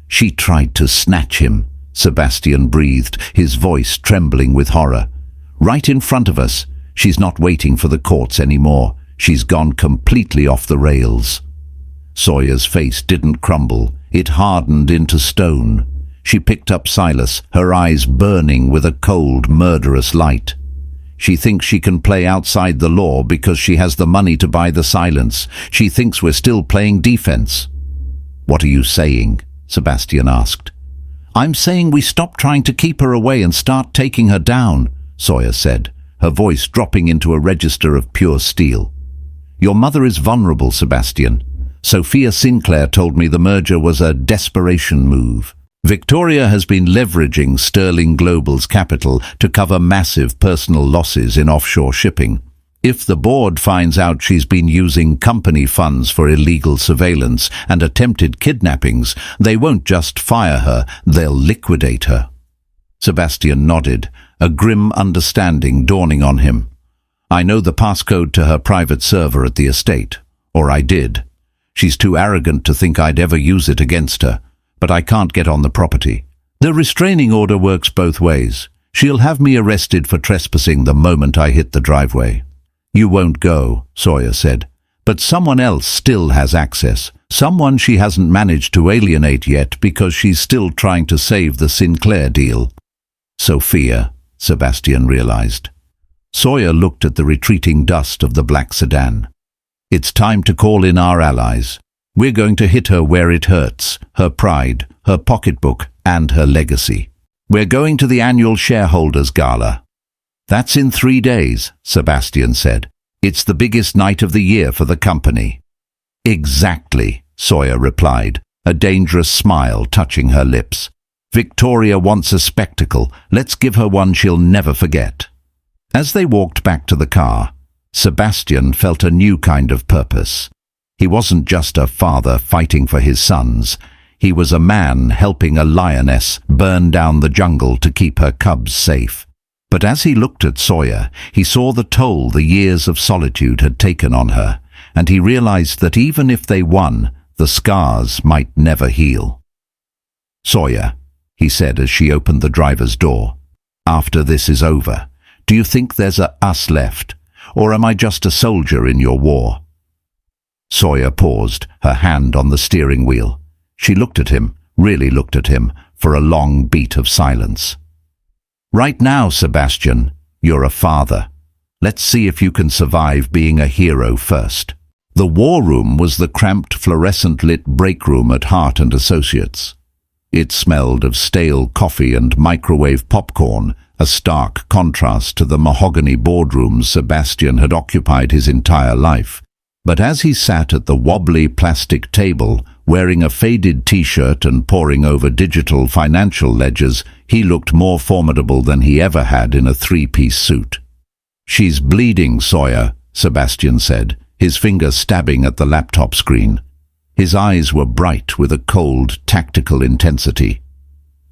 "She tried to snatch him," Sebastian breathed, his voice trembling with horror. "Right in front of us. She's not waiting for the courts anymore. She's gone completely off the rails." Sawyer's face didn't crumble. It hardened into stone. She picked up Silas, her eyes burning with a cold, murderous light. "She thinks she can play outside the law because she has the money to buy the silence. She thinks we're still playing defense." "What are you saying?" Sebastian asked. "I'm saying we stop trying to keep her away and start taking her down," Sawyer said, her voice dropping into a register of pure steel. "Your mother is vulnerable, Sebastian. Sophia Sinclair told me the merger was a desperation move. Victoria has been leveraging Sterling Global's capital to cover massive personal losses in offshore shipping. If the board finds out she's been using company funds for illegal surveillance and attempted kidnappings, they won't just fire her, they'll liquidate her." Sebastian nodded, a grim understanding dawning on him. I know the passcode to her private server at the estate, or I did. She's too arrogant to think I'd ever use it against her, but I can't get on the property. The restraining order works both ways. She'll have me arrested for trespassing the moment I hit the driveway. You won't go, Sawyer said, but someone else still has access. Someone she hasn't managed to alienate yet because she's still trying to save the Sinclair deal. Sophia, Sebastian realized. Sawyer looked at the retreating dust of the black sedan. It's time to call in our allies. We're going to hit her where it hurts, her pride, her pocketbook, and her legacy. We're going to the annual shareholders' gala. That's in 3 days, Sebastian said. It's the biggest night of the year for the company. Exactly, Sawyer replied, a dangerous smile touching her lips. Victoria wants a spectacle. Let's give her one she'll never forget. As they walked back to the car, Sebastian felt a new kind of purpose. He wasn't just a father fighting for his sons. He was a man helping a lioness burn down the jungle to keep her cubs safe. But as he looked at Sawyer, he saw the toll the years of solitude had taken on her, and he realized that even if they won, the scars might never heal. Sawyer, he said as she opened the driver's door, after this is over, do you think there's a us left, or am I just a soldier in your war? Sawyer paused, her hand on the steering wheel. She looked at him, really looked at him, for a long beat of silence. Right now, Sebastian, you're a father. Let's see if you can survive being a hero first. The war room was the cramped fluorescent-lit break room at Hart & Associates. It smelled of stale coffee and microwave popcorn, a stark contrast to the mahogany boardrooms Sebastian had occupied his entire life. But as he sat at the wobbly plastic table, wearing a faded t-shirt and poring over digital financial ledgers, he looked more formidable than he ever had in a three-piece suit. She's bleeding, Sawyer, Sebastian said, his finger stabbing at the laptop screen. His eyes were bright with a cold, tactical intensity.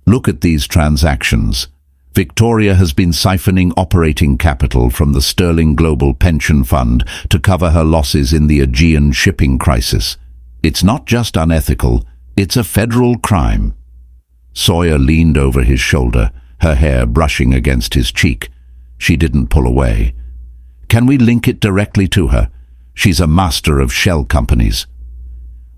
Look at these transactions. Victoria has been siphoning operating capital from the Sterling Global Pension Fund to cover her losses in the Aegean shipping crisis. It's not just unethical, it's a federal crime. Sawyer leaned over his shoulder, her hair brushing against his cheek. She didn't pull away. Can we link it directly to her? She's a master of shell companies.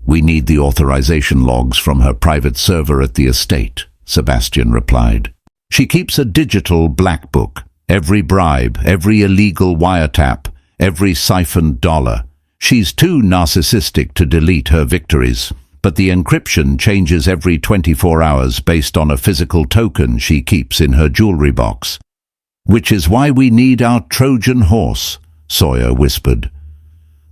We need the authorization logs from her private server at the estate, Sebastian replied. She keeps a digital black book. Every bribe, every illegal wiretap, every siphoned dollar. She's too narcissistic to delete her victories, but the encryption changes every 24 hours based on a physical token she keeps in her jewelry box. Which is why we need our Trojan horse, Sawyer whispered.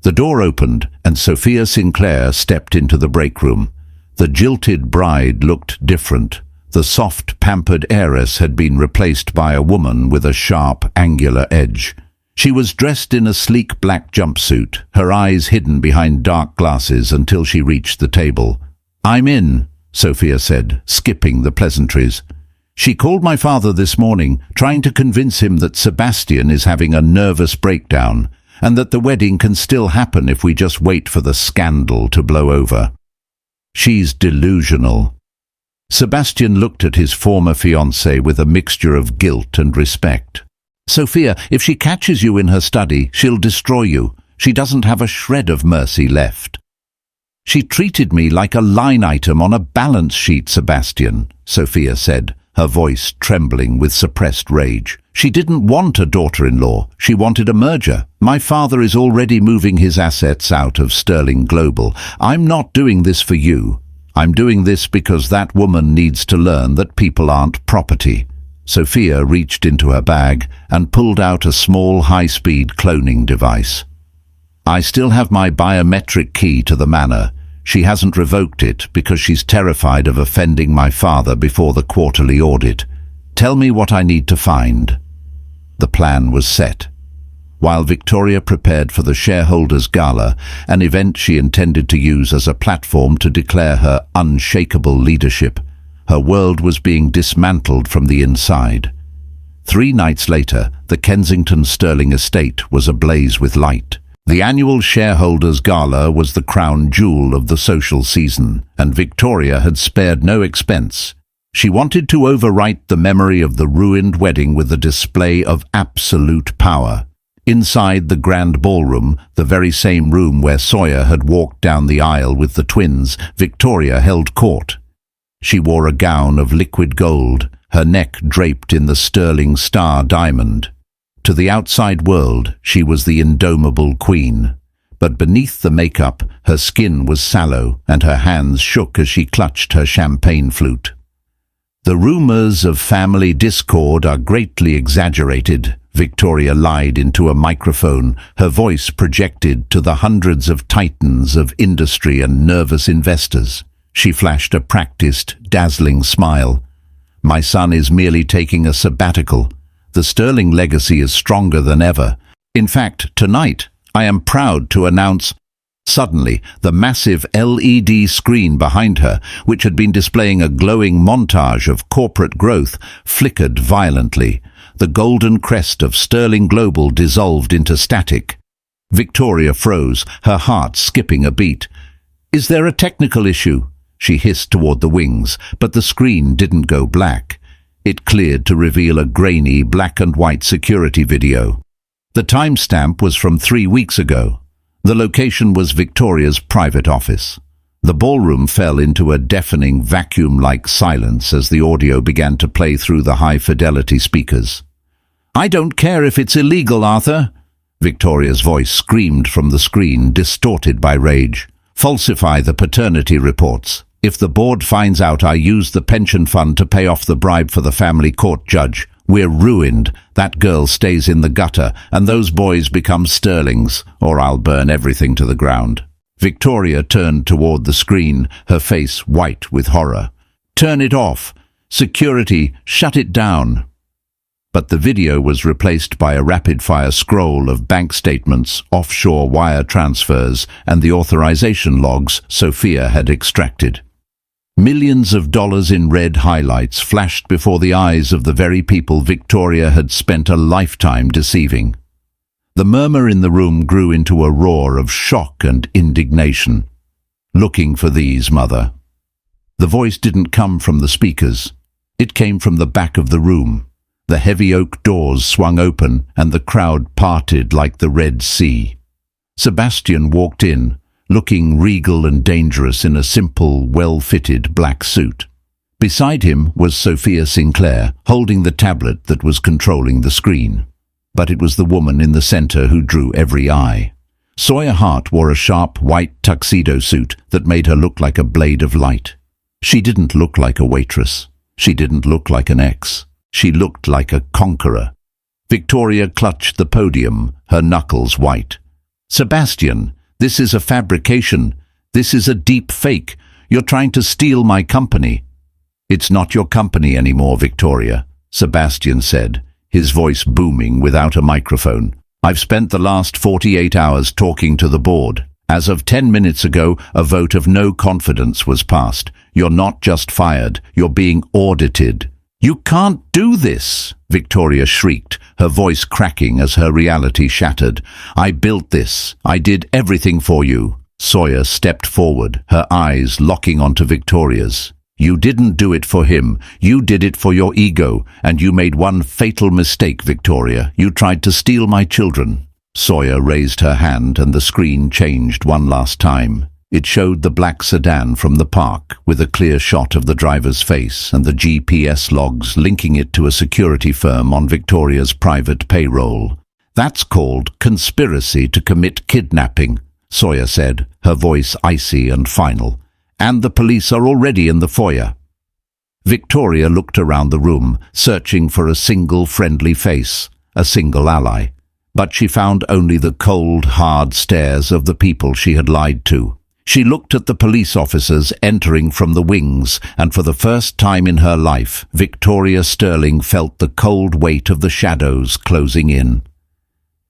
The door opened and Sophia Sinclair stepped into the break room. The jilted bride looked different. The soft, pampered heiress had been replaced by a woman with a sharp, angular edge. She was dressed in a sleek black jumpsuit, her eyes hidden behind dark glasses until she reached the table. I'm in, Sophia said, skipping the pleasantries. She called my father this morning, trying to convince him that Sebastian is having a nervous breakdown, and that the wedding can still happen if we just wait for the scandal to blow over. She's delusional. Sebastian looked at his former fiancée with a mixture of guilt and respect. Sophia, if she catches you in her study, she'll destroy you. She doesn't have a shred of mercy left. She treated me like a line item on a balance sheet, Sebastian, Sophia said, her voice trembling with suppressed rage. She didn't want a daughter-in-law. She wanted a merger. My father is already moving his assets out of Sterling Global. I'm not doing this for you. I'm doing this because that woman needs to learn that people aren't property. Sophia reached into her bag and pulled out a small high-speed cloning device. I still have my biometric key to the manor. She hasn't revoked it because she's terrified of offending my father before the quarterly audit. Tell me what I need to find. The plan was set. While Victoria prepared for the shareholders' gala, an event she intended to use as a platform to declare her unshakable leadership, Her world was being dismantled from the inside. 3 nights later, the Kensington Sterling estate was ablaze with light. The annual shareholders' gala was the crown jewel of the social season, and Victoria had spared no expense. She wanted to overwrite the memory of the ruined wedding with a display of absolute power. Inside the grand ballroom, the very same room where Sawyer had walked down the aisle with the twins, Victoria held court. She wore a gown of liquid gold, her neck draped in the sterling star diamond. To the outside world, she was the indomitable queen. But beneath the makeup, her skin was sallow and her hands shook as she clutched her champagne flute. "The rumors of family discord are greatly exaggerated," Victoria lied into a microphone, her voice projected to the hundreds of titans of industry and nervous investors. She flashed a practiced, dazzling smile. "My son is merely taking a sabbatical. The Sterling legacy is stronger than ever. In fact, tonight, I am proud to announce—" Suddenly, the massive LED screen behind her, which had been displaying a glowing montage of corporate growth, flickered violently. The golden crest of Sterling Global dissolved into static. Victoria froze, her heart skipping a beat. "Is there a technical issue?" She hissed toward the wings, but the screen didn't go black. It cleared to reveal a grainy black-and-white security video. The timestamp was from 3 weeks ago. The location was Victoria's private office. The ballroom fell into a deafening vacuum-like silence as the audio began to play through the high-fidelity speakers. "I don't care if it's illegal, Arthur," Victoria's voice screamed from the screen, distorted by rage. "Falsify the paternity reports. If the board finds out I used the pension fund to pay off the bribe for the family court judge, we're ruined. That girl stays in the gutter, and those boys become Sterlings, or I'll burn everything to the ground." Victoria turned toward the screen, her face white with horror. "Turn it off. Security, shut it down." But the video was replaced by a rapid-fire scroll of bank statements, offshore wire transfers, and the authorization logs Sophia had extracted. Millions of dollars in red highlights flashed before the eyes of the very people Victoria had spent a lifetime deceiving. The murmur in the room grew into a roar of shock and indignation. "Looking for these, Mother." The voice didn't come from the speakers. It came from the back of the room. The heavy oak doors swung open and the crowd parted like the Red Sea. Sebastian walked in, looking regal and dangerous in a simple, well-fitted black suit. Beside him was Sophia Sinclair, holding the tablet that was controlling the screen. But it was the woman in the center who drew every eye. Sawyer Hart wore a sharp, white tuxedo suit that made her look like a blade of light. She didn't look like a waitress. She didn't look like an ex. She looked like a conqueror. Victoria clutched the podium, her knuckles white. "Sebastian, this is a fabrication. This is a deep fake. You're trying to steal my company." "It's not your company anymore, Victoria," Sebastian said, his voice booming without a microphone. "I've spent the last 48 hours talking to the board. As of 10 minutes ago, a vote of no confidence was passed. You're not just fired, you're being audited." "You can't do this," Victoria shrieked, her voice cracking as her reality shattered. "I built this. I did everything for you." Sawyer stepped forward, her eyes locking onto Victoria's. "You didn't do it for him. You did it for your ego, and you made one fatal mistake, Victoria. You tried to steal my children." Sawyer raised her hand and the screen changed one last time. It showed the black sedan from the park, with a clear shot of the driver's face and the GPS logs linking it to a security firm on Victoria's private payroll. "That's called conspiracy to commit kidnapping," Sawyer said, her voice icy and final. "And the police are already in the foyer." Victoria looked around the room, searching for a single friendly face, a single ally. But she found only the cold, hard stares of the people she had lied to. She looked at the police officers entering from the wings, and for the first time in her life, Victoria Sterling felt the cold weight of the shadows closing in.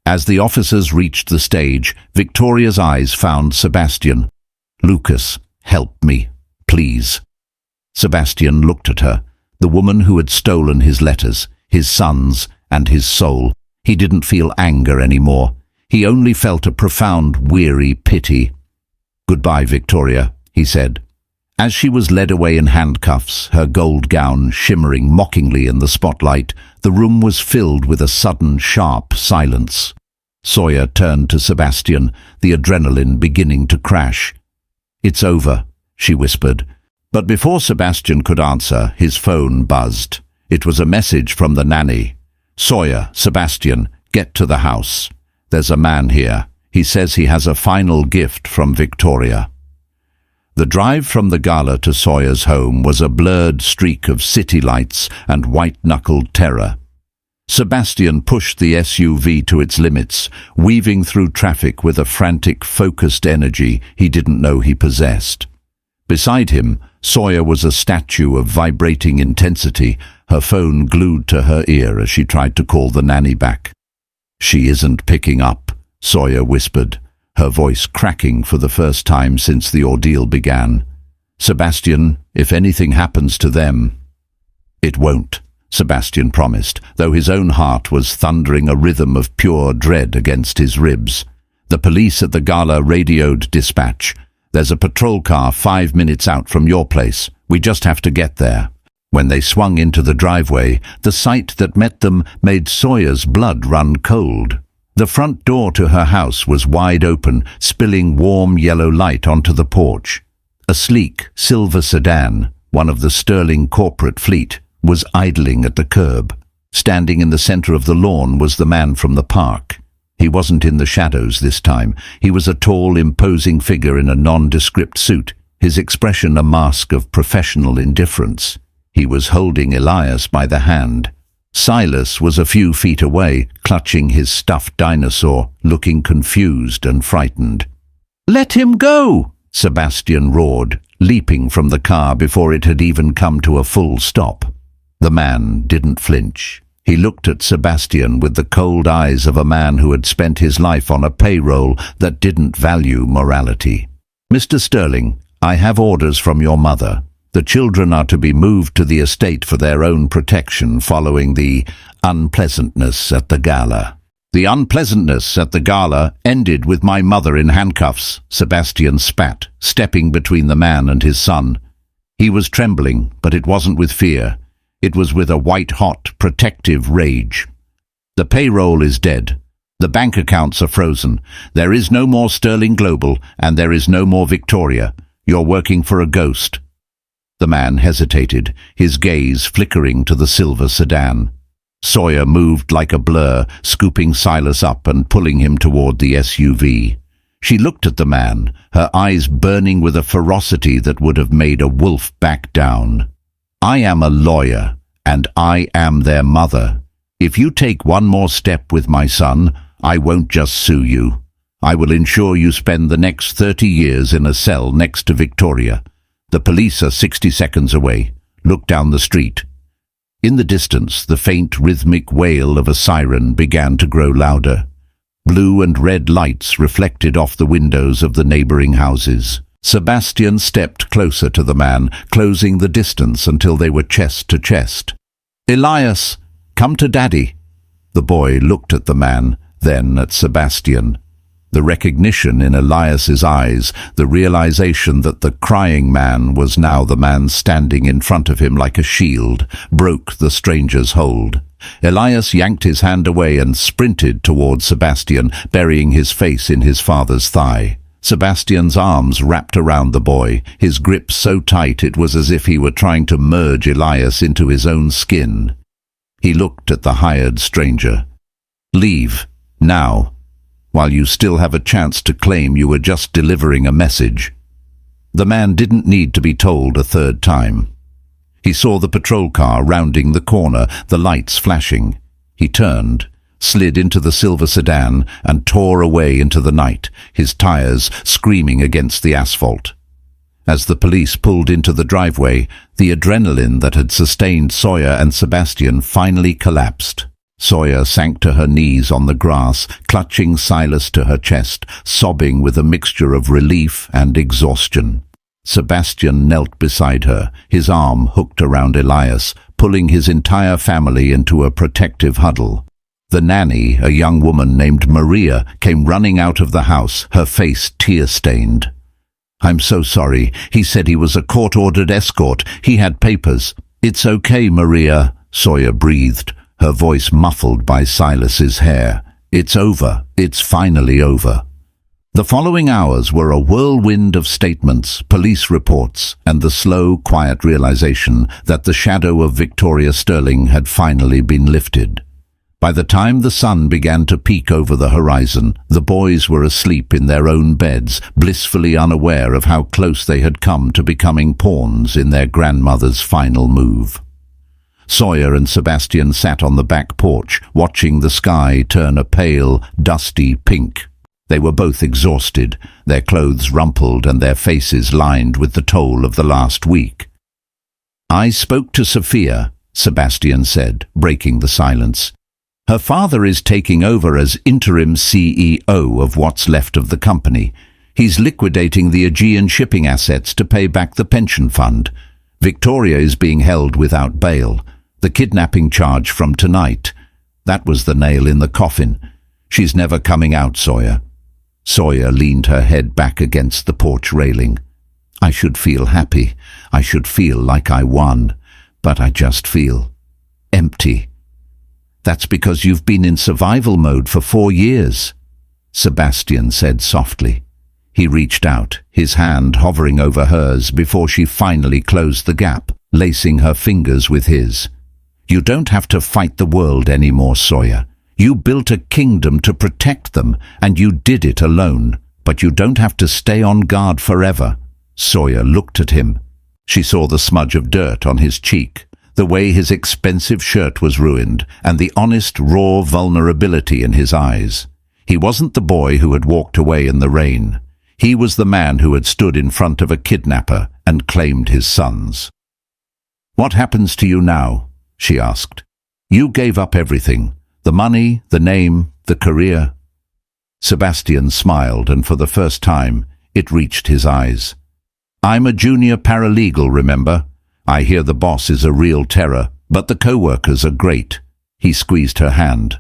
As the officers reached the stage, Victoria's eyes found Sebastian. "Lucas, help me, please." Sebastian looked at her, the woman who had stolen his letters, his sons, and his soul. He didn't feel anger anymore. He only felt a profound, weary pity. "Goodbye, Victoria," he said. As she was led away in handcuffs, her gold gown shimmering mockingly in the spotlight, the room was filled with a sudden, sharp silence. Sawyer turned to Sebastian, the adrenaline beginning to crash. "It's over," she whispered. But before Sebastian could answer, his phone buzzed. It was a message from the nanny. "Sawyer, Sebastian, get to the house. There's a man here. He says he has a final gift from Victoria." The drive from the gala to Sawyer's home was a blurred streak of city lights and white-knuckled terror. Sebastian pushed the SUV to its limits, weaving through traffic with a frantic, focused energy he didn't know he possessed. Beside him, Sawyer was a statue of vibrating intensity, her phone glued to her ear as she tried to call the nanny back. "She isn't picking up," Sawyer whispered, her voice cracking for the first time since the ordeal began. "Sebastian, if anything happens to them—" "It won't," Sebastian promised, though his own heart was thundering a rhythm of pure dread against his ribs. The police at the gala radioed dispatch. "There's a patrol car 5 minutes out from your place. We just have to get there." When they swung into the driveway, the sight that met them made Sawyer's blood run cold. The front door to her house was wide open, spilling warm yellow light onto the porch. A sleek, silver sedan, one of the sterling corporate fleet, was idling at the curb. Standing in the center of the lawn was the man from the park. He wasn't in the shadows this time. He was a tall, imposing figure in a nondescript suit, his expression a mask of professional indifference. He was holding Elias by the hand. Silas was a few feet away, clutching his stuffed dinosaur, looking confused and frightened. "Let him go!" Sebastian roared, leaping from the car before it had even come to a full stop. The man didn't flinch. He looked at Sebastian with the cold eyes of a man who had spent his life on a payroll that didn't value morality. "Mr. Sterling, I have orders from your mother. The children are to be moved to the estate for their own protection following the unpleasantness at the gala." "The unpleasantness at the gala ended with my mother in handcuffs," Sebastian spat, stepping between the man and his son. He was trembling, but it wasn't with fear. It was with a white-hot, protective rage. "The payroll is dead. The bank accounts are frozen. There is no more Sterling Global, and there is no more Victoria. You're working for a ghost." The man hesitated, his gaze flickering to the silver sedan. Sawyer moved like a blur, scooping Silas up and pulling him toward the SUV. She looked at the man, her eyes burning with a ferocity that would have made a wolf back down. "I am a lawyer, and I am their mother. If you take one more step with my son, I won't just sue you. I will ensure you spend the next 30 years in a cell next to Victoria. The police are 60 seconds away. Look down the street." In the distance, the faint rhythmic wail of a siren began to grow louder. Blue and red lights reflected off the windows of the neighboring houses. Sebastian stepped closer to the man, closing the distance until they were chest to chest. "Elias, come to Daddy." The boy looked at the man, then at Sebastian. The recognition in Elias's eyes, the realization that the crying man was now the man standing in front of him like a shield, broke the stranger's hold. Elias yanked his hand away and sprinted toward Sebastian, burying his face in his father's thigh. Sebastian's arms wrapped around the boy, his grip so tight it was as if he were trying to merge Elias into his own skin. He looked at the hired stranger. "Leave, now, while you still have a chance to claim you were just delivering a message." The man didn't need to be told a third time. He saw the patrol car rounding the corner, the lights flashing. He turned, slid into the silver sedan, and tore away into the night, his tires screaming against the asphalt. As the police pulled into the driveway, the adrenaline that had sustained Sawyer and Sebastian finally collapsed. Sawyer sank to her knees on the grass, clutching Silas to her chest, sobbing with a mixture of relief and exhaustion. Sebastian knelt beside her, his arm hooked around Elias, pulling his entire family into a protective huddle. The nanny, a young woman named Maria, came running out of the house, her face tear-stained. "I'm so sorry. He said he was a court-ordered escort. He had papers." "It's okay, Maria," Sawyer breathed, her voice muffled by Silas's hair. "It's over. It's finally over." The following hours were a whirlwind of statements, police reports, and the slow, quiet realization that the shadow of Victoria Sterling had finally been lifted. By the time the sun began to peek over the horizon, the boys were asleep in their own beds, blissfully unaware of how close they had come to becoming pawns in their grandmother's final move. Sawyer and Sebastian sat on the back porch, watching the sky turn a pale, dusty pink. They were both exhausted, their clothes rumpled and their faces lined with the toll of the last week. "I spoke to Sophia," Sebastian said, breaking the silence. "Her father is taking over as interim CEO of what's left of the company. He's liquidating the Aegean shipping assets to pay back the pension fund. Victoria is being held without bail. The kidnapping charge from tonight. That was the nail in the coffin. She's never coming out, Sawyer." Sawyer leaned her head back against the porch railing. "I should feel happy. I should feel like I won. But I just feel empty." "That's because you've been in survival mode for 4 years," Sebastian said softly. He reached out, his hand hovering over hers before she finally closed the gap, lacing her fingers with his. "You don't have to fight the world anymore, Sawyer. You built a kingdom to protect them, and you did it alone. But you don't have to stay on guard forever." Sawyer looked at him. She saw the smudge of dirt on his cheek, the way his expensive shirt was ruined, and the honest, raw vulnerability in his eyes. He wasn't the boy who had walked away in the rain. He was the man who had stood in front of a kidnapper and claimed his sons. "What happens to you now?" she asked. "You gave up everything. The money, the name, the career." Sebastian smiled, and for the first time, it reached his eyes. "I'm a junior paralegal, remember? I hear the boss is a real terror, but the co-workers are great." He squeezed her hand.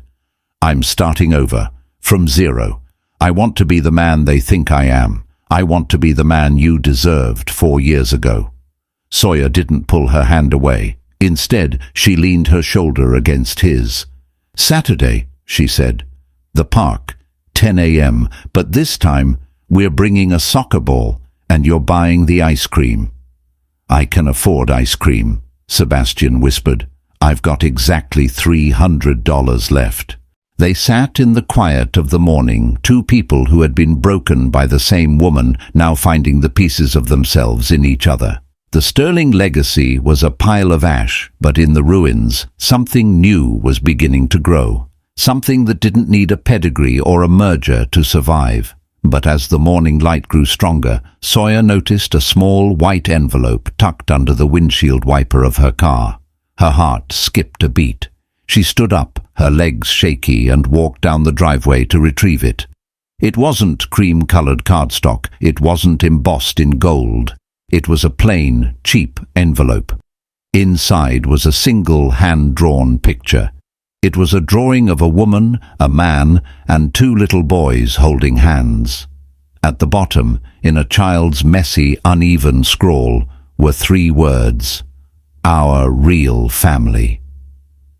"I'm starting over, from zero. I want to be the man they think I am. I want to be the man you deserved 4 years ago." Sawyer didn't pull her hand away. Instead, she leaned her shoulder against his. "Saturday," she said. "The park, 10 a.m., but this time we're bringing a soccer ball, and you're buying the ice cream." "I can afford ice cream," Sebastian whispered. "I've got exactly $300 left." They sat in the quiet of the morning, two people who had been broken by the same woman, now finding the pieces of themselves in each other. The Sterling legacy was a pile of ash, but in the ruins, something new was beginning to grow. Something that didn't need a pedigree or a merger to survive. But as the morning light grew stronger, Sawyer noticed a small white envelope tucked under the windshield wiper of her car. Her heart skipped a beat. She stood up, her legs shaky, and walked down the driveway to retrieve it. It wasn't cream-colored cardstock. It wasn't embossed in gold. It was a plain, cheap envelope. Inside was a single hand-drawn picture. It was a drawing of a woman, a man, and 2 little boys holding hands. At the bottom, in a child's messy, uneven scrawl, were 3 words: "Our real family."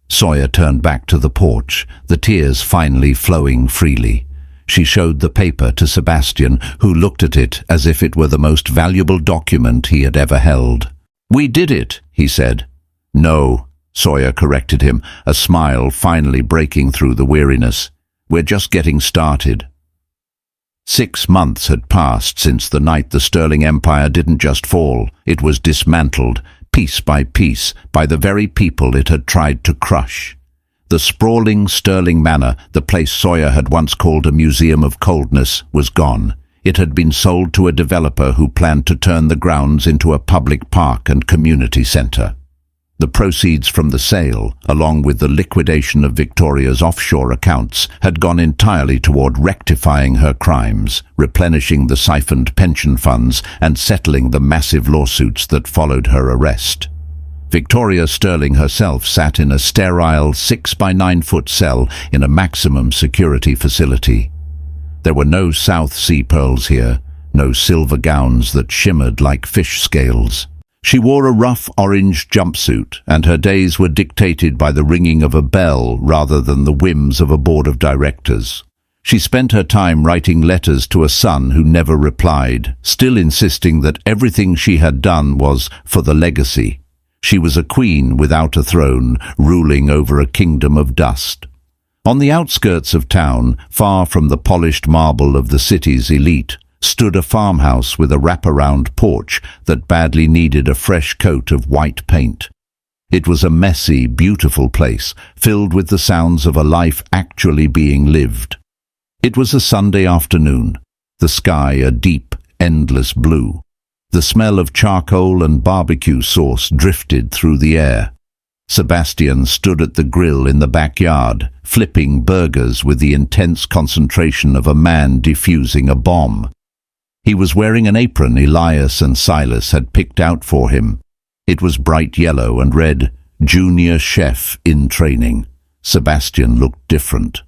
Sawyer turned back to the porch, the tears finally flowing freely. She showed the paper to Sebastian, who looked at it as if it were the most valuable document he had ever held. "We did it," he said. "No," Sawyer corrected him, a smile finally breaking through the weariness. "We're just getting started." 6 months had passed since the night the Sterling Empire didn't just fall, it was dismantled, piece by piece, by the very people it had tried to crush. The sprawling Sterling Manor, the place Sawyer had once called a museum of coldness, was gone. It had been sold to a developer who planned to turn the grounds into a public park and community center. The proceeds from the sale, along with the liquidation of Victoria's offshore accounts, had gone entirely toward rectifying her crimes, replenishing the siphoned pension funds, and settling the massive lawsuits that followed her arrest. Victoria Sterling herself sat in a sterile 6-by-9-foot cell in a maximum security facility. There were no South Sea pearls here, no silver gowns that shimmered like fish scales. She wore a rough orange jumpsuit, and her days were dictated by the ringing of a bell rather than the whims of a board of directors. She spent her time writing letters to a son who never replied, still insisting that everything she had done was for the legacy. She was a queen without a throne, ruling over a kingdom of dust. On the outskirts of town, far from the polished marble of the city's elite, stood a farmhouse with a wraparound porch that badly needed a fresh coat of white paint. It was a messy, beautiful place, filled with the sounds of a life actually being lived. It was a Sunday afternoon, the sky a deep, endless blue. The smell of charcoal and barbecue sauce drifted through the air. Sebastian stood at the grill in the backyard, flipping burgers with the intense concentration of a man defusing a bomb. He was wearing an apron Elias and Silas had picked out for him. It was bright yellow and read, "Junior Chef in Training." Sebastian looked different.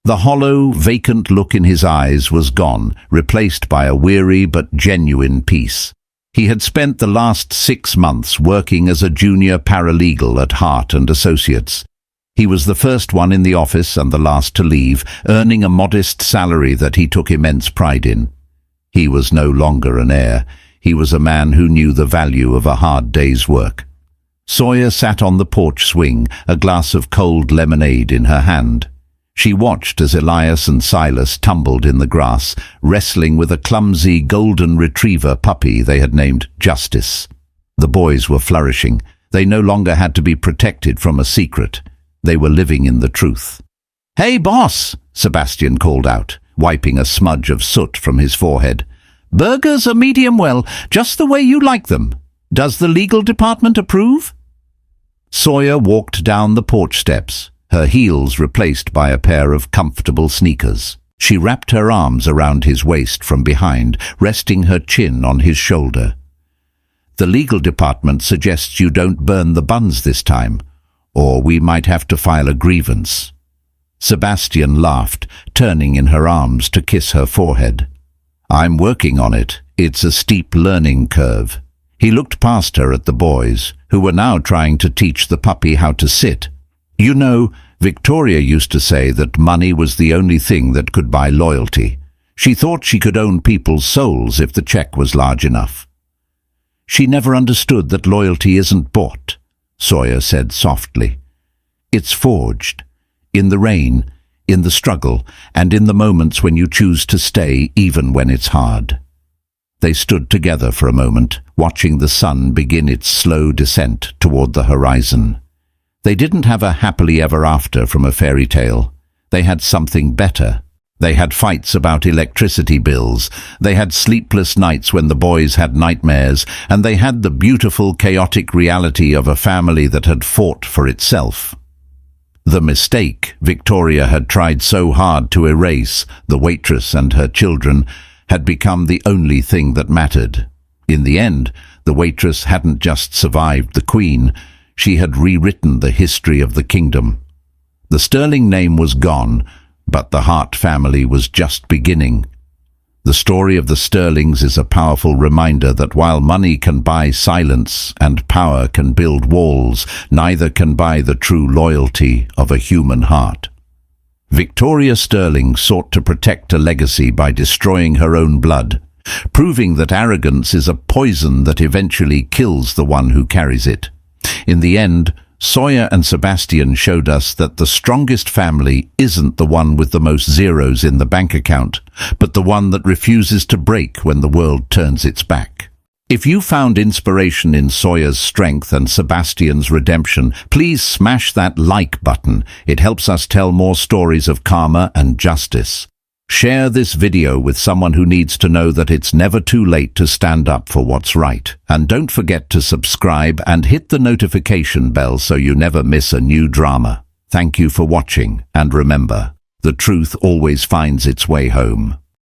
The hollow, vacant look in his eyes was gone, replaced by a weary but genuine peace. He had spent the last 6 months working as a junior paralegal at Hart & Associates. He was the first one in the office and the last to leave, earning a modest salary that he took immense pride in. He was no longer an heir. He was a man who knew the value of a hard day's work. Sawyer sat on the porch swing, a glass of cold lemonade in her hand. She watched as Elias and Silas tumbled in the grass, wrestling with a clumsy golden retriever puppy they had named Justice. The boys were flourishing. They no longer had to be protected from a secret. They were living in the truth. "Hey, boss!" Sebastian called out, wiping a smudge of soot from his forehead. "Burgers are medium well, just the way you like them. Does the legal department approve?" Sawyer walked down the porch steps, her heels replaced by a pair of comfortable sneakers. She wrapped her arms around his waist from behind, resting her chin on his shoulder. "The legal department suggests you don't burn the buns this time, or we might have to file a grievance." Sebastian laughed, turning in her arms to kiss her forehead. "I'm working on it. It's a steep learning curve." He looked past her at the boys, who were now trying to teach the puppy how to sit. "You know, Victoria used to say that money was the only thing that could buy loyalty. She thought she could own people's souls if the check was large enough." "She never understood that loyalty isn't bought," Sawyer said softly. "It's forged. In the rain, in the struggle, and in the moments when you choose to stay even when it's hard." They stood together for a moment, watching the sun begin its slow descent toward the horizon. They didn't have a happily ever after from a fairy tale. They had something better. They had fights about electricity bills. They had sleepless nights when the boys had nightmares, and they had the beautiful, chaotic reality of a family that had fought for itself. The mistake Victoria had tried so hard to erase, the waitress and her children, had become the only thing that mattered. In the end, the waitress hadn't just survived the Queen, she had rewritten the history of the kingdom. The Sterling name was gone, but the Hart family was just beginning. The story of the Sterlings is a powerful reminder that while money can buy silence and power can build walls, neither can buy the true loyalty of a human heart. Victoria Sterling sought to protect a legacy by destroying her own blood, proving that arrogance is a poison that eventually kills the one who carries it. In the end, Sawyer and Sebastian showed us that the strongest family isn't the one with the most zeros in the bank account, but the one that refuses to break when the world turns its back. If you found inspiration in Sawyer's strength and Sebastian's redemption, please smash that like button. It helps us tell more stories of karma and justice. Share this video with someone who needs to know that it's never too late to stand up for what's right. And don't forget to subscribe and hit the notification bell so you never miss a new drama. Thank you for watching, and remember, the truth always finds its way home.